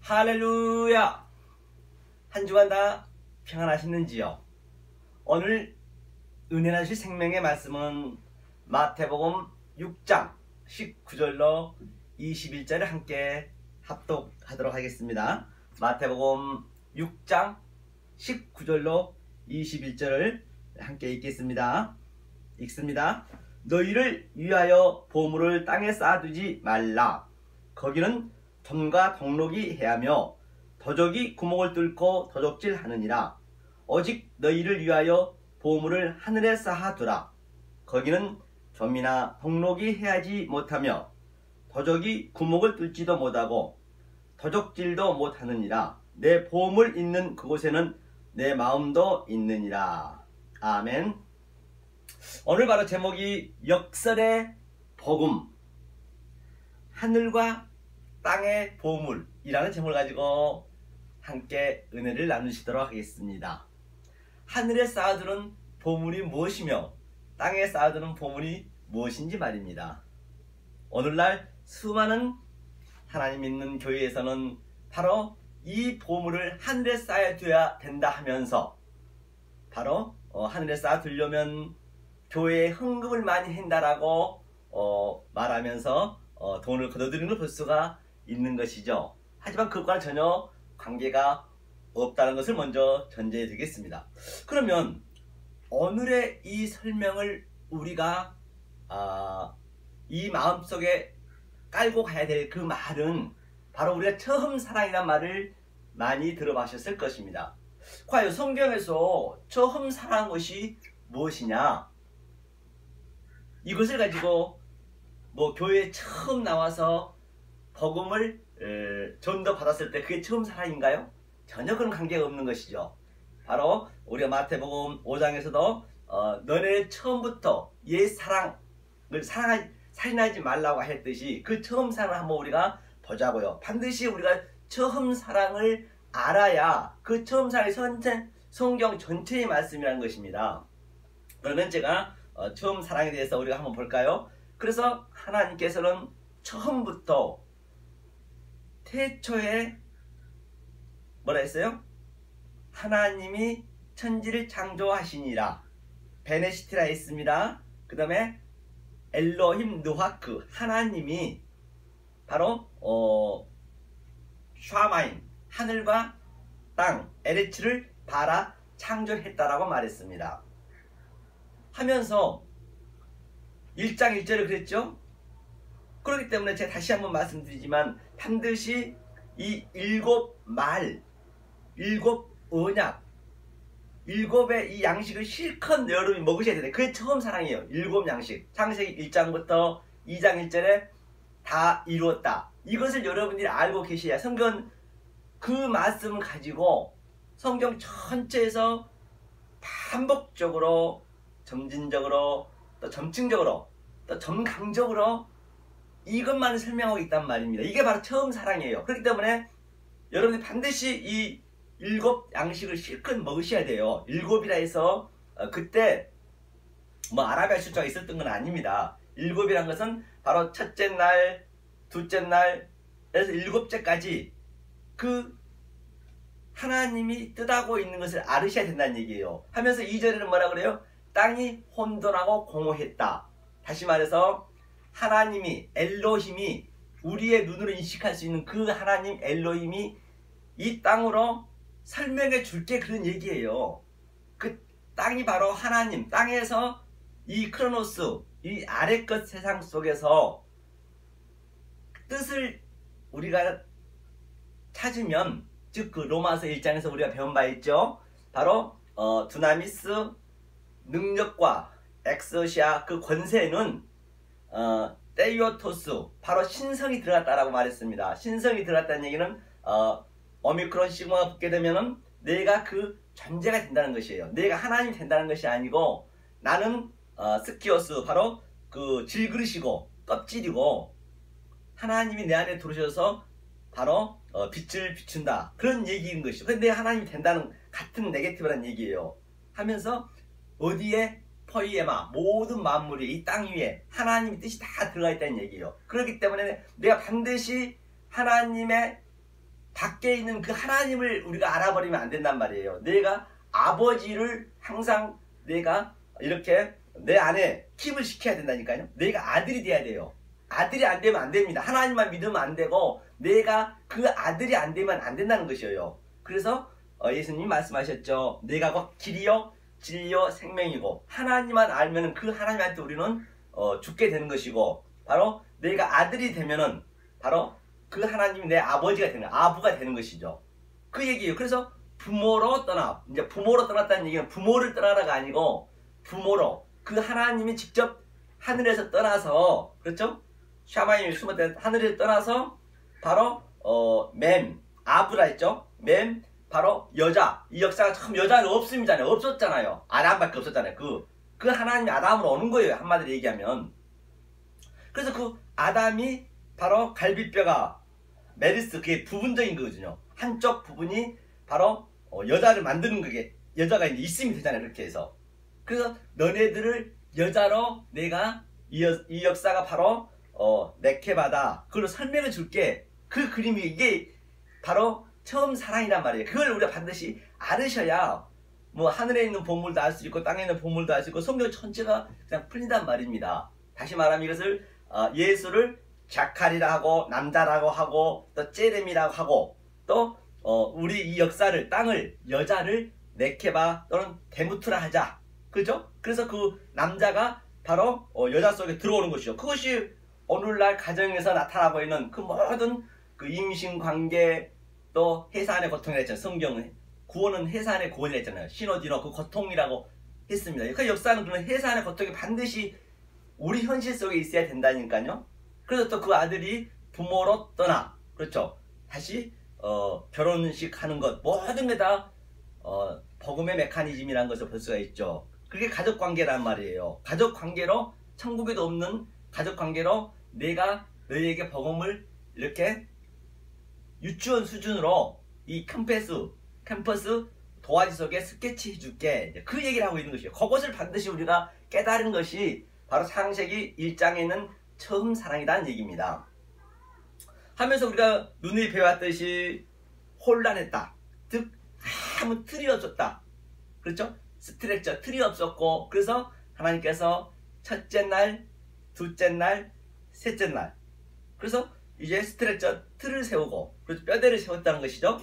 할렐루야! 한 주간 다 평안하셨는지요? 오늘 은혜나 주실 생명의 말씀은 마태복음 6장 19절로 21절을 함께 합독하도록 하겠습니다. 마태복음 6장 19절로 21절을 함께 읽겠습니다. 읽습니다. 너희를 위하여 보물을 땅에 쌓아두지 말라. 거기는 돈과 동록이 해하며 도적이 구멍을 뚫고 도적질하느니라. 오직 너희를 위하여 보물을 하늘에 쌓아두라. 거기는 좀이나 동록이 해하지 못하며 도적이 구멍을 뚫지도 못하고 도적질도 못하느니라. 내 보물 있는 그곳에는 내 마음도 있느니라. 아멘. 오늘 바로 제목이 역설의 복음, 하늘과 땅의 보물이라는 제목을 가지고 함께 은혜를 나누시도록 하겠습니다. 하늘에 쌓아두는 보물이 무엇이며 땅에 쌓아두는 보물이 무엇인지 말입니다. 오늘날 수많은 하나님 믿는 교회에서는 바로 이 보물을 하늘에 쌓아둬야 된다 하면서 바로 하늘에 쌓아두려면 교회에 헌금을 많이 한다라고 말하면서 돈을 거둬들이는 걸 볼 수가 있는 것이죠. 하지만 그것과는 전혀 관계가 없다는 것을 먼저 전제해 드리겠습니다. 그러면 오늘의 이 설명을 우리가 이 마음속에 깔고 가야 될 그 말은 바로 우리가 처음 사랑이란 말을 많이 들어보셨을 것입니다. 과연 성경에서 처음 사랑한 것이 무엇이냐? 이것을 가지고 교회에 처음 나와서 복음을 전도 받았을 때 그게 처음 사랑인가요? 전혀 그런 관계가 없는 것이죠. 바로 우리가 마태복음 5장에서도 너네 처음부터 옛 사랑을 살인하지 말라고 했듯이 그 처음 사랑을 한번 우리가 보자고요. 반드시 우리가 처음 사랑을 알아야 그 처음 사랑이 성경 전체의 말씀이라는 것입니다. 그러면 제가 처음 사랑에 대해서 우리가 한번 볼까요? 그래서 하나님께서는 처음부터 태초에 뭐라 했어요? 하나님이 천지를 창조하시니라. 베네시티라 했습니다. 그 다음에 엘로힘 느화크, 하나님이 바로 샤마임, 하늘과 땅, 에레츠를 바라 창조했다라고 말했습니다. 하면서 1장 1절을 그랬죠. 그렇기 때문에 제가 다시 한번 말씀드리지만 반드시 이 일곱 말, 일곱 언약, 일곱의 이 양식을 실컷 여러분이 먹으셔야 돼요. 그게 처음 사랑이에요. 일곱 양식. 창세기 1장부터 2장 1절에 다 이루었다. 이것을 여러분들이 알고 계셔야 성경 그 말씀을 가지고 성경 전체에서 반복적으로 점진적으로 또 점층적으로 또 점강적으로 이것만 설명하고 있단 말입니다. 이게 바로 처음 사랑이에요. 그렇기 때문에 여러분이 반드시 이 일곱 양식을 실컷 먹으셔야 돼요. 일곱이라 해서 그때 아라비아 숫자가 있었던 건 아닙니다. 일곱이란 것은 바로 첫째 날, 둘째 날에서 일곱째까지 그 하나님이 뜻하고 있는 것을 알으셔야 된다는 얘기예요. 하면서 2절에는 뭐라 그래요? 땅이 혼돈하고 공허했다. 다시 말해서 하나님이 엘로힘이 우리의 눈으로 인식할 수 있는 그 하나님 엘로힘이 이 땅으로 설명해 줄게 그런 얘기예요. 그 땅이 바로 하나님, 땅에서 이 크로노스, 이 아래 것 세상 속에서 뜻을 우리가 찾으면 즉 그 로마서 1장에서 우리가 배운 바 있죠. 바로 두나미스 능력과 엑서시아 그 권세는 테이오토스 바로 신성이 들어갔다라고 말했습니다. 신성이 들어갔다는 얘기는 오미크론 시그마가 붙게 되면은 내가 그 존재가 된다는 것이에요. 내가 하나님이 된다는 것이 아니고 나는 스키오스 바로 그 질그릇이고 껍질이고 하나님이 내 안에 들어오셔서 바로 빛을 비춘다 그런 얘기인 것이죠. 근데 내가 하나님이 된다는 같은 네게티브라는 얘기예요. 하면서 어디에 포이에마 모든 만물이 이 땅 위에 하나님의 뜻이 다 들어가 있다는 얘기예요. 그렇기 때문에 내가 반드시 하나님의 밖에 있는 그 하나님을 우리가 알아버리면 안 된단 말이에요. 내가 아버지를 항상 내가 이렇게 내 안에 킵을 시켜야 된다니까요. 내가 아들이 돼야 돼요. 아들이 안 되면 안 됩니다. 하나님만 믿으면 안 되고 내가 그 아들이 안 되면 안 된다는 것이에요. 그래서 예수님 말씀하셨죠. 내가 곧 길이요 진리요 생명이고 하나님만 알면 그 하나님한테 우리는 죽게 되는 것이고 바로 내가 아들이 되면은 바로 그 하나님이 내 아버지가 되는 아부가 되는 것이죠. 그 얘기예요. 그래서 부모로 떠나 이제 부모로 떠났다는 얘기는 부모를 떠나라가 아니고 부모로 그 하나님이 직접 하늘에서 떠나서 그렇죠? 샤마임이 숨었던 하늘에서 떠나서 바로 맴 아부라 했죠. 맴 바로 여자 이 역사가 참 여자는 없음이잖아요. 없었잖아요. 아담밖에 없었잖아요. 그 하나님이 아담으로 오는 거예요. 한마디로 얘기하면. 그래서 그 아담이 바로 갈비뼈가 메리스 그게 부분적인 거거든요. 한쪽 부분이 바로 여자를 만드는 그게 여자가 이제 있음이 되잖아요. 그렇게 해서 그래서 너네들을 여자로 내가 이 역사가 바로 네케바다 그걸 설명해 줄게. 그 그림이 이게 바로 처음 사랑이란 말이에요. 그걸 우리가 반드시 알으셔야 뭐 하늘에 있는 보물도 알 수 있고 땅에 있는 보물도 알 수 있고 성경 전체가 그냥 풀린단 말입니다. 다시 말하면 이것을 예수를 자칼이라 하고 남자라고 하고 또 제렘이라고 하고 또 우리 이 역사를 땅을 여자를 네케바 또는 데무트라 하자. 그죠? 그래서 그 남자가 바로 여자 속에 들어오는 것이죠. 그것이 오늘날 가정에서 나타나고 있는 그 모든 그 임신 관계 또 해산의 고통이라 했잖아요. 성경은 구원은 해산의 구원이라 했잖아요. 시노디노 그 고통이라고 했습니다. 그 역사는 그런 해산의 고통이 반드시 우리 현실 속에 있어야 된다니까요. 그래서 또 그 아들이 부모로 떠나 그렇죠. 다시 결혼식 하는 것 모든 게 다 복음의 메커니즘이라는 것을 볼 수가 있죠. 그게 가족관계란 말이에요. 가족관계로 천국에도 없는 가족관계로 내가 너희에게 복음을 이렇게 유치원 수준으로 이 캠퍼스 도화지 속에 스케치 해줄게. 그 얘기를 하고 있는 것이에요. 그것을 반드시 우리가 깨달은 것이 바로 창세기 1장에 있는 처음 사랑이라는 얘기입니다. 하면서 우리가 눈이 배웠듯이 혼란했다. 즉 아무 틀이 없었다. 그렇죠? 스트렉처 틀이 없었고 그래서 하나님께서 첫째 날, 둘째 날, 셋째 날 그래서 이제 스트렉처 틀을 세우고 그래서 뼈대를 세웠다는 것이죠.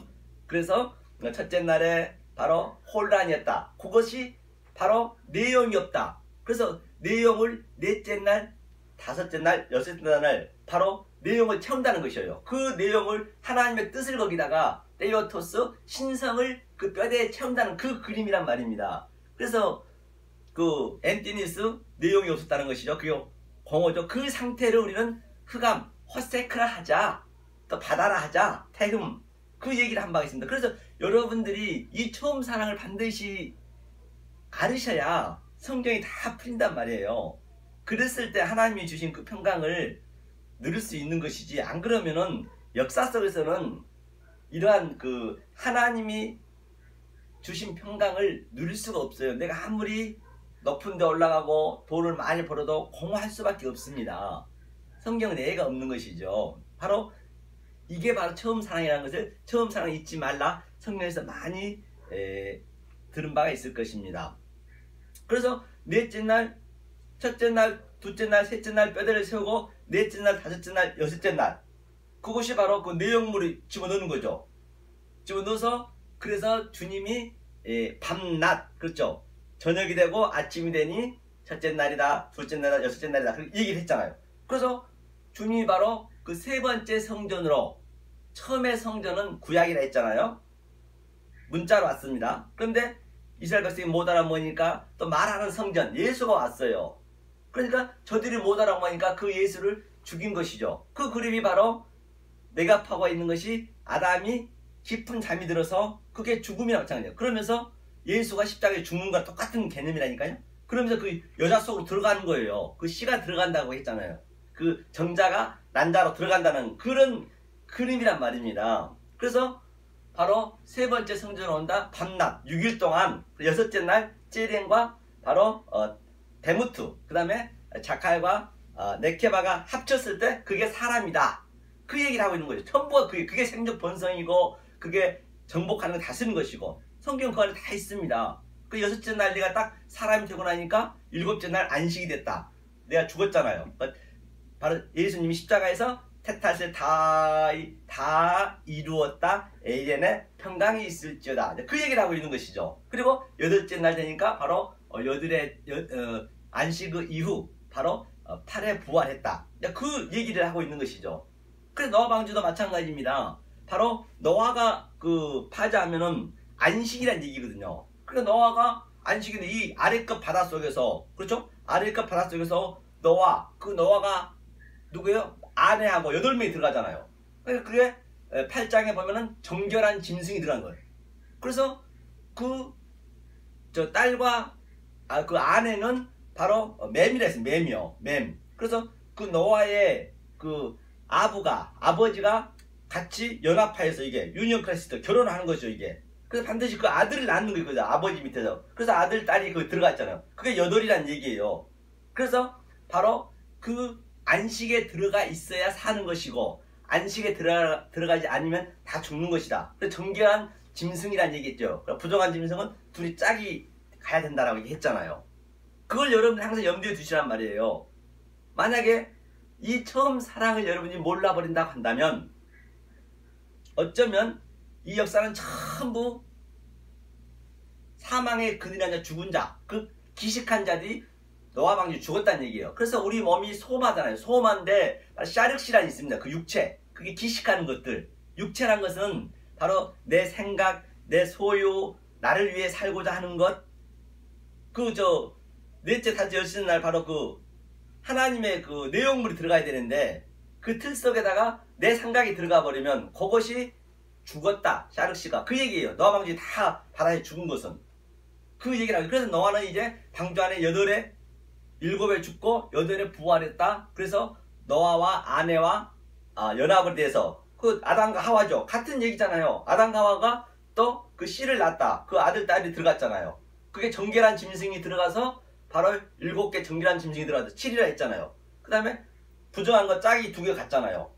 그래서 첫째 날에 바로 혼란이었다. 그것이 바로 내용이 없다. 그래서 내용을 넷째 날, 다섯째 날, 여섯째 날 바로 내용을 채운다는 것이에요. 그 내용을 하나님의 뜻을 거기다가 테오토스 신성을 그 뼈대에 채운다는 그 그림이란 말입니다. 그래서 그 엔티니스 내용이 없었다는 것이죠. 그게 공허죠. 그 상태를 우리는 흑암, 허세크라 하자, 또 바다라 하자, 태흠 그 얘기를 한 바가 있습니다. 그래서 여러분들이 이 처음 사랑을 반드시 알으셔야 성경이 다 풀린단 말이에요. 그랬을 때 하나님이 주신 그 평강을 누릴 수 있는 것이지 안 그러면은 역사 속에서는 이러한 그 하나님이 주신 평강을 누릴 수가 없어요. 내가 아무리 높은 데 올라가고 돈을 많이 벌어도 공허할 수밖에 없습니다. 성경은 예가 없는 것이죠. 바로 이게 바로 처음 사랑이라는 것을 처음 사랑 잊지 말라 성경에서 많이 들은 바가 있을 것입니다. 그래서 넷째 날, 첫째 날, 둘째 날, 셋째 날 뼈대를 세우고 넷째 날, 다섯째 날, 여섯째 날 그것이 바로 그 내용물을 집어넣는 거죠. 집어넣어서 그래서 주님이 밤낮 그렇죠. 저녁이 되고 아침이 되니 첫째 날이다, 둘째 날이다, 여섯째 날이다 그렇게 얘기를 했잖아요. 그래서 주님이 바로 그 세 번째 성전으로 처음에 성전은 구약이라 했잖아요. 문자로 왔습니다. 그런데 이스라엘 백성이 못 알아보니까 또 말하는 성전 예수가 왔어요. 그러니까 저들이 못 알아보니까 그 예수를 죽인 것이죠. 그 그림이 바로 내가 파고 있는 것이 아담이 깊은 잠이 들어서 그게 죽음이라고 마찬가지예요. 그러면서 예수가 십자가에 죽는 거랑 똑같은 개념이라니까요. 그러면서 그 여자 속으로 들어가는 거예요. 그 씨가 들어간다고 했잖아요. 그 정자가 난자로 들어간다는 그런 그림이란 말입니다. 그래서 바로 세 번째 성전으로 온다. 밤낮 6일 동안 여섯째 날 제렌과 바로 데무트 그 다음에 자칼과 네케바가 합쳤을 때 그게 사람이다. 그 얘기를 하고 있는 거죠. 전부가 그게 생적 본성이고 그게 정복하는 걸 다스리는 것이고 성경 그 안에 다 있습니다. 그 여섯째 날 내가 딱 사람이 되고 나니까 일곱째 날 안식이 됐다. 내가 죽었잖아요. 바로 예수님이 십자가에서 태탓을 다 이루었다. 에이렌의 평강이 있을지어다. 그 얘기를 하고 있는 것이죠. 그리고 여덟째 날 되니까 바로 안식 이후 바로 8회 부활했다. 그 얘기를 하고 있는 것이죠. 그래서 노아 방주도 마찬가지입니다. 바로 노아가 그 파자하면은 안식이란 얘기거든요. 그러니까 노아가 안식인데 이 아래급 바다 속에서, 그렇죠? 아래급 바다 속에서 노아가 누구예요? 아내하고 8명이 들어가잖아요. 그러니까 그게 8장에 보면은 정결한 짐승이 들어간 거예요. 그래서 딸과 그 아내는 바로 맴이라 했어요. 맴이요. 맴. 그래서 그 노아의 그 아버지가 같이 연합하여서 이게 유니언 크라이스트 결혼을 하는 거죠, 이게. 그래서 반드시 그 아들을 낳는 거예요, 그죠? 아버지 밑에서. 그래서 아들, 딸이 그 들어갔잖아요. 그게 8이란 얘기예요. 그래서 바로 그 안식에 들어가 있어야 사는 것이고, 안식에 들어가지 않으면 다 죽는 것이다. 그래서 정결한 짐승이란 얘기했죠. 부정한 짐승은 둘이 짝이 가야 된다라고 얘기했잖아요. 그걸 여러분들 항상 염두에 두시란 말이에요. 만약에 이 처음 사랑을 여러분이 몰라버린다고 한다면 어쩌면 이 역사는 전부 사망의 근원이 아니라 죽은 자, 그 기식한 자들이 노아 방주 죽었다는 얘기예요. 그래서 우리 몸이 소마잖아요. 소마인데 샤륵시란이 있습니다. 그 육체, 그게 기식하는 것들. 육체란 것은 바로 내 생각, 내 소유, 나를 위해 살고자 하는 것. 넷째, 다째, 여섯째 날 바로 하나님의 내용물이 들어가야 되는데 그 틀 속에다가 내 생각이 들어가 버리면 그것이 죽었다. 샤륵시가 그 얘기예요. 노아 방주에 다 바다에 죽은 것은 그 얘기를 하죠. 그래서 노아는 이제 방주 안에 7에 죽고 8에 부활했다. 그래서 노아와 아내와 연합을 돼서 아담과 하와죠. 같은 얘기잖아요. 아담과 하와가 또 그 씨를 낳았다. 그 아들 딸이 들어갔잖아요. 그게 정결한 짐승이 들어가서 바로 7개 정결한 짐승이 들어가서 7이라 했잖아요. 그 다음에 부정한 거 짝이 2개 갔잖아요.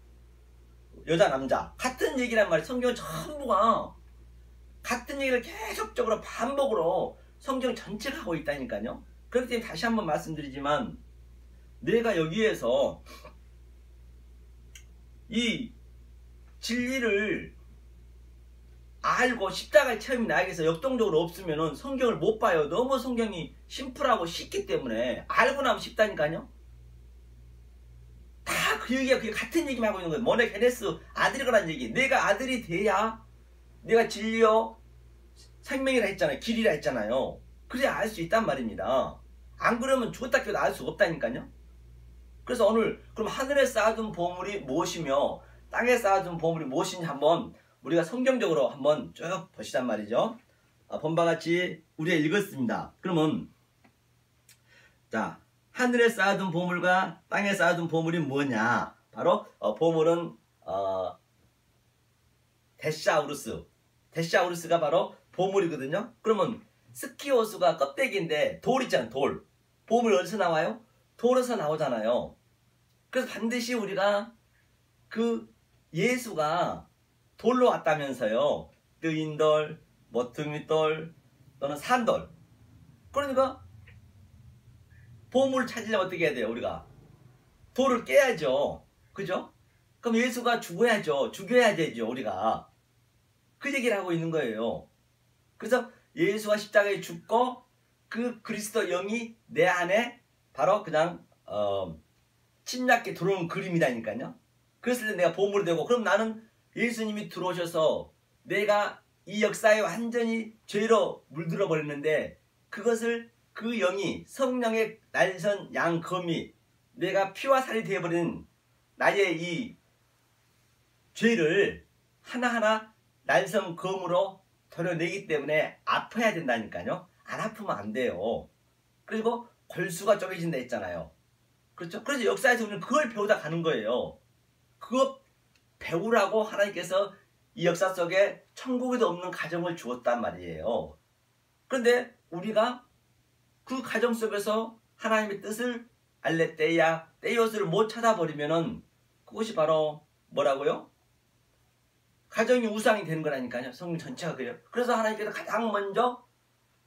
여자 남자 같은 얘기란 말이에요. 성경은 전부가 같은 얘기를 계속적으로 반복으로 성경 전체가 하고 있다니까요. 그렇기 때문에 다시 한번 말씀드리지만 내가 여기에서 이 진리를 알고 십자가의 체험이 나에게서 역동적으로 없으면 성경을 못 봐요. 너무 성경이 심플하고 쉽기 때문에 알고 나면 쉽다니까요. 다 그 얘기가 그게 같은 얘기만 하고 있는 거예요. 모네 게네스 아들이라는 얘기. 내가 아들이 돼야 내가 진리요 생명이라 했잖아요. 길이라 했잖아요. 그래야 알 수 있단 말입니다. 안 그러면 죽었다 깨도 알 수 없다니까요. 그래서 오늘 그럼 하늘에 쌓아둔 보물이 무엇이며 땅에 쌓아둔 보물이 무엇인지 한번 우리가 성경적으로 한번 쭉 보시단 말이죠. 본바 같이 우리가 읽었습니다. 그러면 자, 하늘에 쌓아둔 보물과 땅에 쌓아둔 보물이 뭐냐? 바로 보물은 데시아우루스가 바로 보물이거든요. 그러면 스키오수가 껍데기인데 돌 있잖아요. 돌. 보물 어디서 나와요? 돌에서 나오잖아요. 그래서 반드시 우리가 예수가 돌로 왔다면서요. 뜨인돌, 머퉁이돌 또는 산돌. 그러니까 보물을 찾으려면 어떻게 해야 돼요? 우리가 돌을 깨야죠. 그죠? 그럼 예수가 죽어야죠. 죽여야 되죠. 우리가 그 얘기를 하고 있는 거예요. 그래서 예수가 십자가에 죽고 그 그리스도 영이 내 안에 바로 그냥 침략게 들어오는 그림이라니까요. 그랬을 때 내가 보물이 되고, 그럼 나는 예수님이 들어오셔서 내가 이 역사에 완전히 죄로 물들어 버렸는데 그것을 그 영이 성령의 날선 양검이 내가 피와 살이 되어버린 나의 이 죄를 하나하나 날선 검으로 도려내기 때문에 아파야 된다니까요. 안 아프면 안 돼요. 그리고 골수가 쪼개진다 했잖아요. 그렇죠? 그래서 역사에서 우리는 그걸 배우다 가는 거예요. 그거 배우라고 하나님께서 이 역사 속에 천국에도 없는 가정을 주었단 말이에요. 그런데 우리가 그 가정 속에서 하나님의 뜻을 알레떼야, 떼이옷을 못 찾아버리면은 그것이 바로 뭐라고요? 가정이 우상이 되는 거라니까요. 성경 전체가 그래요. 그래서 하나님께서 가장 먼저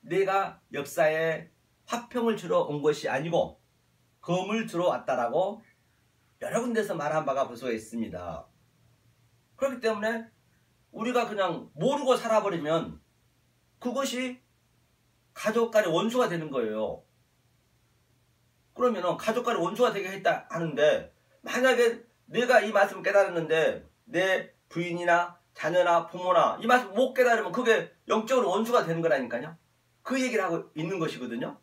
내가 역사에 화평을 주러 온 것이 아니고 검을 주러 왔다라고 여러 군데서 말한 바가 벌써 있습니다. 그렇기 때문에 우리가 그냥 모르고 살아버리면 그것이 가족 간의 원수가 되는 거예요. 그러면 가족 간의 원수가 되게 했다 하는데, 만약에 내가 이 말씀을 깨달았는데 내 부인이나 자녀나 부모나 이 말씀을 못 깨달으면 그게 영적으로 원수가 되는 거라니까요. 그 얘기를 하고 있는 것이거든요.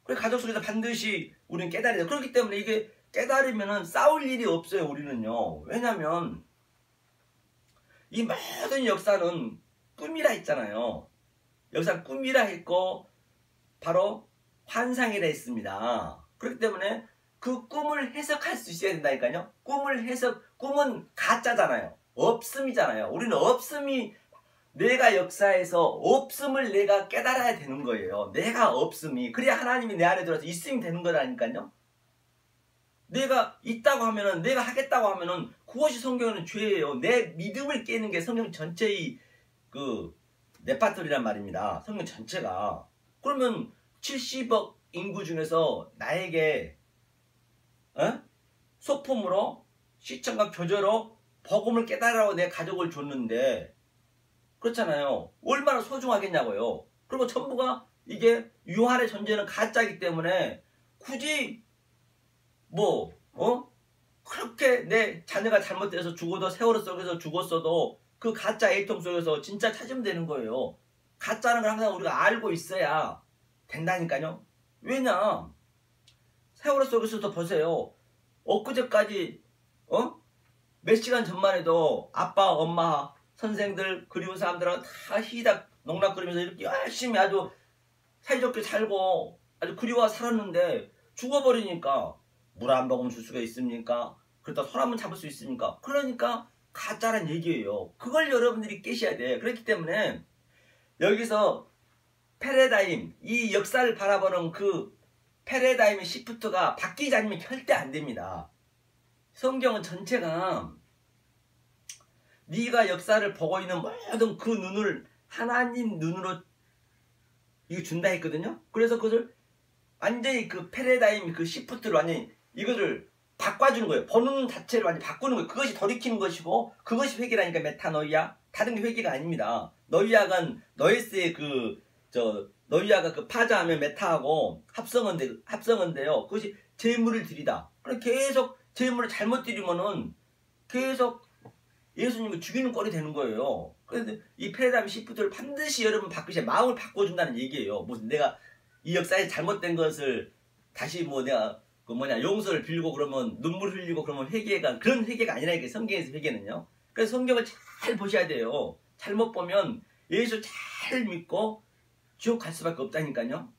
그래서 가족 속에서 반드시 우리는 깨달아야 돼요. 그렇기 때문에 이게 깨달으면 싸울 일이 없어요. 우리는요. 왜냐하면 이 모든 역사는 꿈이라 했잖아요. 역사는 꿈이라 했고 바로 환상이라 했습니다. 그렇기 때문에 그 꿈을 해석할 수 있어야 된다니까요. 꿈은 가짜잖아요. 없음이잖아요. 우리는 없음이, 내가 역사에서 없음을 내가 깨달아야 되는 거예요. 내가 없음이, 그래야 하나님이 내 안에 들어서 있음이 되는 거라니까요. 내가 있다고 하면은, 내가 하겠다고 하면은 그것이 성경에는 죄예요. 내 믿음을 깨는 게 성경 전체의 그 레파토리란 말입니다. 성경 전체가. 그러면 70억 인구 중에서 나에게 소품으로 시청과 교제로 복음을 깨달으라고 내 가족을 줬는데, 그렇잖아요. 얼마나 소중하겠냐고요. 그리고 전부가 이게 유한의 존재는 가짜이기 때문에 굳이 그렇게 내 자녀가 잘못돼서 죽어도, 세월호 속에서 죽었어도 그 가짜 A통 속에서 진짜 찾으면 되는 거예요. 가짜는 걸 항상 우리가 알고 있어야 된다니까요. 왜냐, 세월호 속에서도 보세요. 엊그제까지 몇 시간 전만 해도 아빠, 엄마, 선생들, 그리운 사람들하고 다 희닥 농락거리면서 이렇게 열심히 아주 사이좋게 살고 아주 그리워 살았는데, 죽어버리니까 물 한 모금 줄 수가 있습니까? 그러다 손 한 번 잡을 수 있습니까? 그러니까 가짜란 얘기예요. 그걸 여러분들이 깨셔야 돼. 그렇기 때문에 여기서 패러다임, 이 역사를 바라보는 그 패러다임의 시프트가 바뀌지 않으면 절대 안 됩니다. 성경은 전체가 네가 역사를 보고 있는 모든 그 눈을 하나님 눈으로 이거 준다 했거든요. 그래서 그것을 완전히 그 패러다임, 그 시프트를 완전히 이거를 바꿔주는 거예요. 보는 눈 자체를 완전히 바꾸는 거예요. 그것이 돌이키는 것이고, 그것이 회개라니까. 메타노이아. 다른 게 회개가 아닙니다. 노이아가 노에스의 노이아가 그 파자하면 메타하고 합성어인데요. 그것이 재물을 드리다. 그럼 계속 재물을 잘못 드리면은 계속 예수님을 죽이는 꼴이 되는 거예요. 그래서 이 패러다임 시프트를 반드시 여러분 바꾸셔야, 마음을 바꿔준다는 얘기예요. 무슨 내가 이 역사에 잘못된 것을 다시 내가 용서를 빌고 그러면 눈물 흘리고 그러면 회개가, 그런 회개가 아니라니까. 성경에서 회개는요. 그래서 성경을 잘 보셔야 돼요. 잘못 보면 예수 잘 믿고 지옥 갈 수밖에 없다니까요.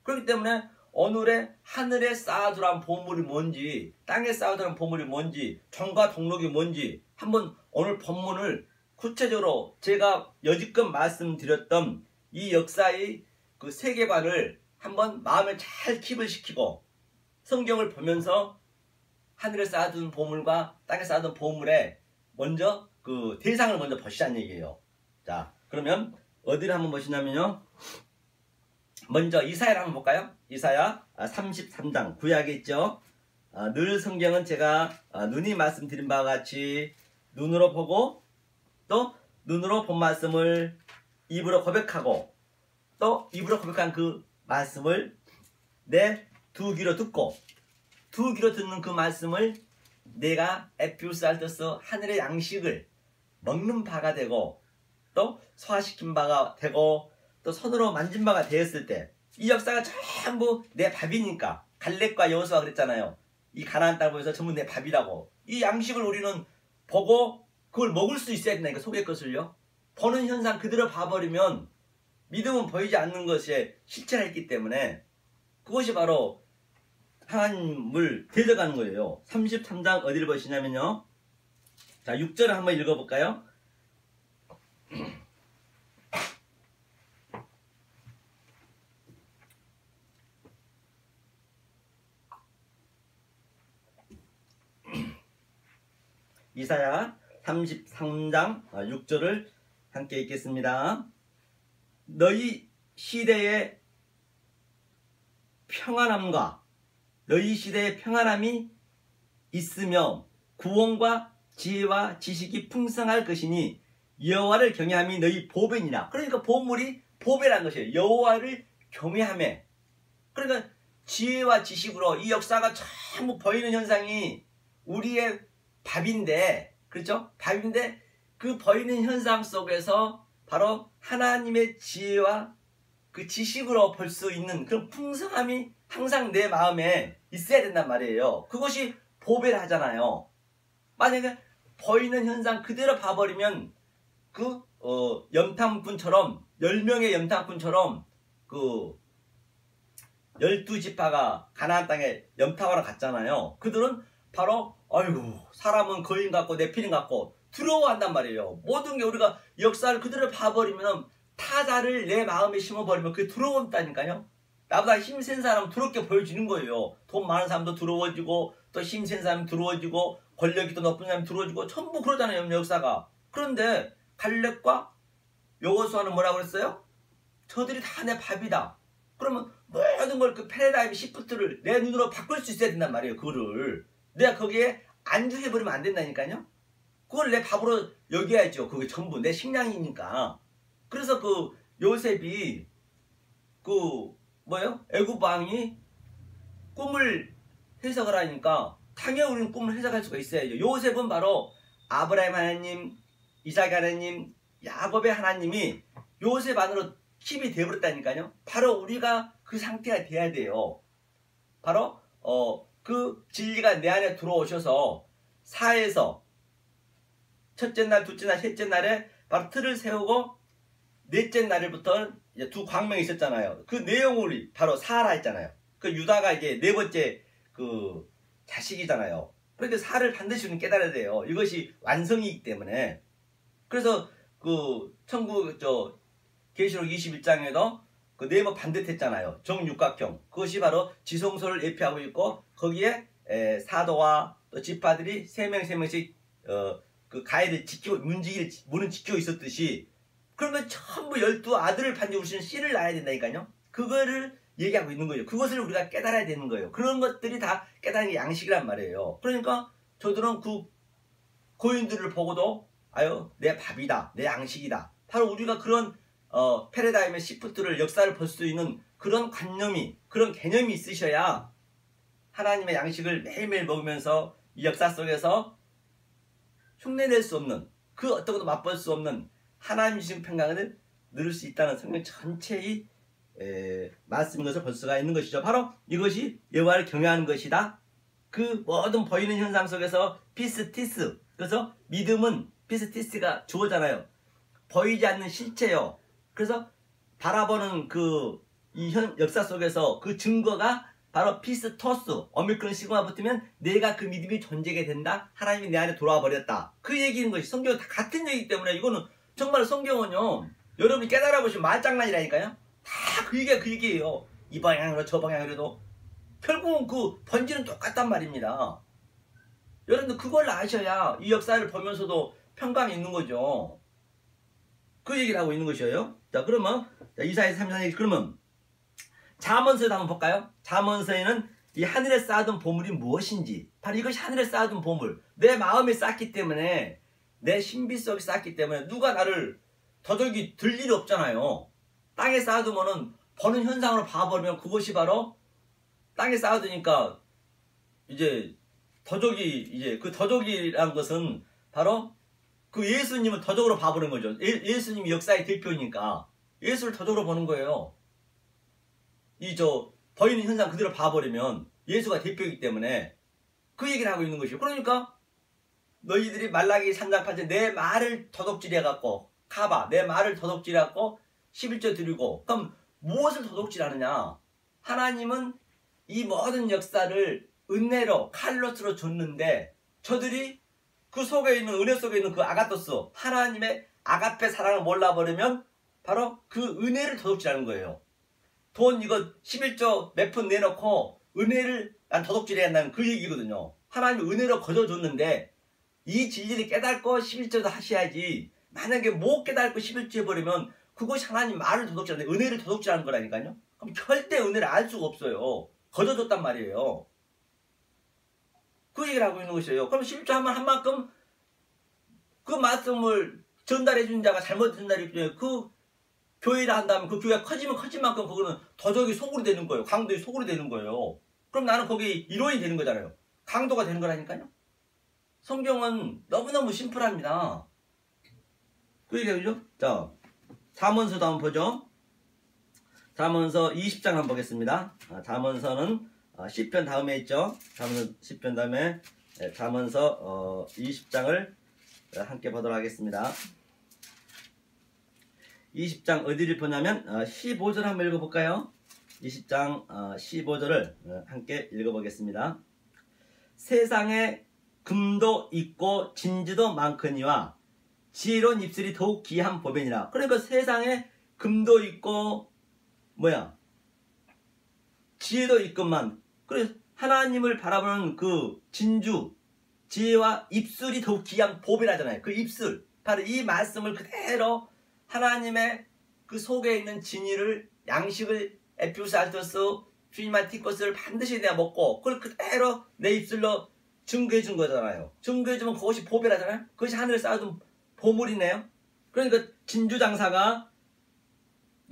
그렇기 때문에 오늘의 하늘에 쌓아두란 보물이 뭔지, 땅에 쌓아두란 보물이 뭔지, 정과 동록이 뭔지 한번 오늘 본문을 구체적으로 제가 여지껏 말씀드렸던 이 역사의 그 세계관을 한번 마음에 잘 킵을 시키고 성경을 보면서 하늘에 쌓아둔 보물과 땅에 쌓아둔 보물에 먼저 그 대상을 먼저 보시자는 얘기예요. 자, 그러면 어디를 한번 보시냐면요. 먼저 이사야를 한번 볼까요? 이사야 33장 구약에 있죠. 늘 성경은 제가 눈이 말씀드린 바와 같이 눈으로 보고 또 눈으로 본 말씀을 입으로 고백하고 또 입으로 고백한 그 말씀을 내 두 귀로 듣고 두 귀로 듣는 그 말씀을 내가 에피우스알토스 하늘의 양식을 먹는 바가 되고 또 소화시킨 바가 되고 또 손으로 만진 바가 되었을 때 이 역사가 전부 내 밥이니까, 갈렙과 여호수아 그랬잖아요. 이 가나안 땅 보면서 전부 내 밥이라고. 이 양식을 우리는 보고 그걸 먹을 수 있어야 된다니까. 속의 것을요. 보는 현상 그대로 봐버리면 믿음은 보이지 않는 것에 실체가 있기 때문에 그것이 바로 하나님을 대적하는 거예요. 33장 어디를 보시냐면요. 자, 6절을 한번 읽어볼까요? 이사야 33장 6절을 함께 읽겠습니다. 너희 시대의 평안함이 있으며 구원과 지혜와 지식이 풍성할 것이니 여호와를 경외함이 너희 보배니라. 그러니까 보물이 보배라는 것이에요. 여호와를 경외함에. 그러니까 지혜와 지식으로 이 역사가 전부 보이는 현상이 우리의 밥인데, 그렇죠? 밥인데 그 보이는 현상 속에서 바로 하나님의 지혜와 그 지식으로 볼 수 있는 그런 풍성함이 항상 내 마음에 있어야 된단 말이에요. 그것이 보배를 하잖아요. 만약에 보이는 현상 그대로 봐버리면 그 염탐꾼처럼 10명의 염탐꾼처럼 그 12지파가 가나안 땅에 염탐하러 갔잖아요. 그들은 바로 아이고 사람은 거인 같고 네피림 같고 두려워한단 말이에요. 모든 게 우리가 역사를 그대로 봐버리면 타자를 내 마음에 심어버리면 그게 두려웠다니까요. 나보다 힘센 사람은 두렵게 보여지는 거예요. 돈 많은 사람도 두려워지고 또 힘센 사람이 두려워지고 권력이 더 높은 사람이 두려워지고 전부 그러잖아요. 역사가. 그런데 갈렙과 여호수아는 뭐라고 그랬어요? 저들이 다 내 밥이다. 그러면 모든 걸 그 패러다임 시프트를 내 눈으로 바꿀 수 있어야 된단 말이에요. 그거를 내가 거기에 안주해버리면 안 된다니까요. 그걸 내 밥으로 여겨야죠. 그게 전부 내 식량이니까. 그래서 그 요셉이 애굽 왕이 꿈을 해석을 하니까 당연히 우리는 꿈을 해석할 수가 있어야죠. 요셉은 바로 아브라함 하나님, 이삭 하나님, 야곱의 하나님이 요셉 안으로 힙이 되어버렸다니까요. 바로 우리가 그 상태가 돼야 돼요. 바로 그 진리가 내 안에 들어오셔서 사에서 첫째 날, 둘째 날, 셋째 날에 바로 틀을 세우고 넷째 날부터는 이제 두 광명이 있었잖아요. 그 내용을 바로 사라 했잖아요. 그 유다가 이게 네 번째 그 자식이잖아요. 그러니까 사를 반드시 우리는 깨달아야 돼요. 이것이 완성이기 때문에. 그래서 그 계시록 21장에도 그 네모 반듯했잖아요. 정육각형. 그것이 바로 지성소를 예표하고 있고 거기에 사도와 또 지파들이 세 명씩 그 가해를 지키고 문은 지키고 있었듯이 그러면 전부 12아들을 반드시 우리는 씨를 낳아야 된다니까요. 그거를 얘기하고 있는 거예요. 그것을 우리가 깨달아야 되는 거예요. 그런 것들이 다 깨달은 게 양식이란 말이에요. 그러니까 저들은 그 고인들을 보고도 아유 내 밥이다. 내 양식이다. 바로 우리가 그런 패러다임의 시프트를 역사를 볼 수 있는 그런 관념이 그런 개념이 있으셔야 하나님의 양식을 매일매일 먹으면서 이 역사 속에서 흉내낼 수 없는 그 어떤 것도 맛볼 수 없는 하나님 주신 평강을 누릴 수 있다는 성경 전체의 말씀인 것을 볼 수가 있는 것이죠. 바로 이것이 여호와를 경외하는 것이다. 그 모든 보이는 현상 속에서 피스티스, 그래서 믿음은 피스티스가 주어잖아요. 보이지 않는 실체요. 그래서 바라보는 이 역사 속에서 그 증거가 바로 피스토스, 오미크론 시그마 붙으면 내가 그 믿음이 존재하게 된다. 하나님이 내 안에 돌아와 버렸다. 그 얘기인 것이 성경은 다 같은 얘기이기 때문에 이거는 정말 성경은요. 여러분이 깨달아 보시면 말장난이라니까요. 다 그 얘기예요. 이 방향으로 저 방향으로도 결국은 그 본질은 똑같단 말입니다. 여러분들 그걸 아셔야 이 역사를 보면서도 평강이 있는 거죠. 그 얘기를 하고 있는 것이에요. 자, 그러면 이사야 33장 그러면 잠언서에도 한번 볼까요? 잠언서에는 이 하늘에 쌓아둔 보물이 무엇인지 바로 이것이 하늘에 쌓아둔 보물 내 마음에 쌓기 때문에 내 신비 속에 쌓기 때문에 누가 나를 더덕이 들 일이 없잖아요. 땅에 쌓아두면은 보는 현상으로 봐버리면 그것이 바로 땅에 쌓아두니까 이제 그 더덕이란 것은 바로 그 예수님을 더적으로 봐보는 거죠. 예수님이 역사의 대표니까 예수를 더적으로 보는 거예요. 보이는 현상 그대로 봐버리면 예수가 대표이기 때문에 그 얘기를 하고 있는 것이죠. 그러니까 너희들이 말라기 3장 8절 내 말을 도둑질해갖고 내 말을 도둑질해갖고 11조 드리고 그럼 무엇을 도둑질하느냐? 하나님은 이 모든 역사를 은혜로 칼로스로 줬는데 저들이 그 속에 있는 은혜 속에 있는 그 아가토스 하나님의 아가페 사랑을 몰라버리면 바로 그 은혜를 도둑질하는 거예요. 돈 이거 11조 몇 푼 내놓고 은혜를 난 도둑질해야 한다는 그 얘기거든요. 하나님이 은혜로 거저줬는데 이 진리를 깨닫고 11조도 하셔야지. 만약에 못 깨닫고 11조 해버리면 그것이 하나님 말을 도둑질하는 은혜를 도둑질하는 거라니까요. 그럼 절대 은혜를 알 수가 없어요. 거둬줬단 말이에요. 그 얘기를 하고 있는 것이에요. 그럼 11조 하면 한 만큼 그 말씀을 전달해 준 자가 잘못 전달해 주면 그 교회를 한다면 그 교회가 커지면 커진 만큼 그거는 더덕이 소굴이 되는 거예요. 강도의 소굴이 되는 거예요. 그럼 나는 거기 일원이 되는 거잖아요. 강도가 되는 거라니까요. 성경은 너무너무 심플합니다. 그 얘기죠. 자, 잠언서도 한번 보죠. 잠언서 20장 한번 보겠습니다. 잠언서는 시편 다음에 있죠. 잠언서 시편 다음에 잠언서 20장을 함께 보도록 하겠습니다. 20장 어디를 보냐면 15절 한번 읽어볼까요? 20장 15절을 함께 읽어보겠습니다. 세상에 금도 있고 진주도 많거니와 지혜로운 입술이 더욱 귀한 법이니라. 그러니까 세상에 금도 있고 지혜도 있건만 그래서 하나님을 바라보는 그 진주 지혜와 입술이 더욱 귀한 법이라잖아요. 그 입술 바로 이 말씀을 그대로 하나님의 그 속에 있는 진리를 양식을 에피우스 알토스 퓨니마 티코스를 반드시 내가 먹고 그걸 그대로 내 입술로 증거해 준 거잖아요. 증거해 주면 그것이 보배라잖아요. 그것이 하늘에 쌓아둔 보물이네요. 그러니까 진주장사가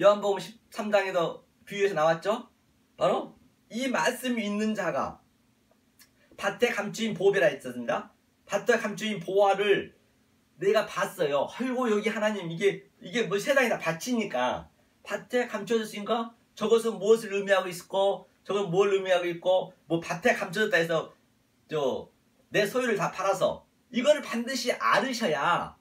요한복음 13장에도 비유에서 나왔죠. 바로 이 말씀이 있는 자가 밭에 감추인 보배라 했습니다. 밭에 감추인 보화를 내가 봤어요. 아이고 여기 하나님 이게 뭐 세상이 다 밭이니까 밭에 감춰졌으니까 저것은 무엇을 의미하고 있고 저건 뭘 의미하고 있고 뭐 밭에 감춰졌다 해서 내 소유를 다 팔아서 이거를 반드시 알으셔야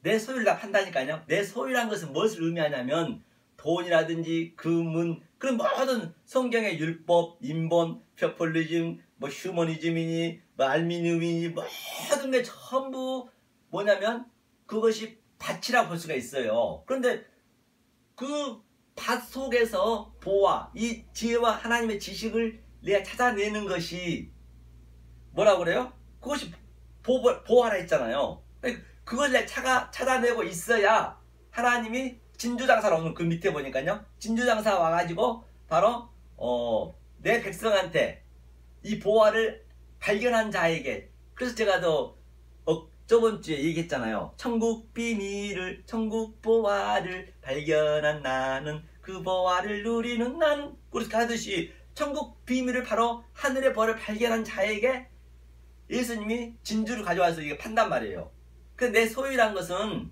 내 소유를 다 판다니까요. 내 소유란 것은 무엇을 의미하냐면 돈이라든지 금은 그런 모든 성경의 율법, 인본, 표폴리즘, 뭐 휴머니즘이니 뭐 알미늄이니 모든 게 전부 뭐냐면 그것이 밭이라고 볼 수가 있어요. 그런데 그 밭 속에서 보화, 이 지혜와 하나님의 지식을 내가 찾아내는 것이 뭐라고 그래요? 그것이 보화라 했잖아요. 그걸 내가 찾아내고 있어야 하나님이 진주장사로 오늘 그 밑에 보니까요. 진주장사 와가지고 바로 내 백성한테 이 보화를 발견한 자에게 그래서 제가 저번 주에 얘기했잖아요. 천국 비밀을 천국 보화를 발견한 나는 그 보화를 누리는 나는 그렇게 하듯이 천국 비밀을 바로 하늘의 보화를 발견한 자에게 예수님이 진주를 가져와서 이게 판단 말이에요. 그 내 소유란 것은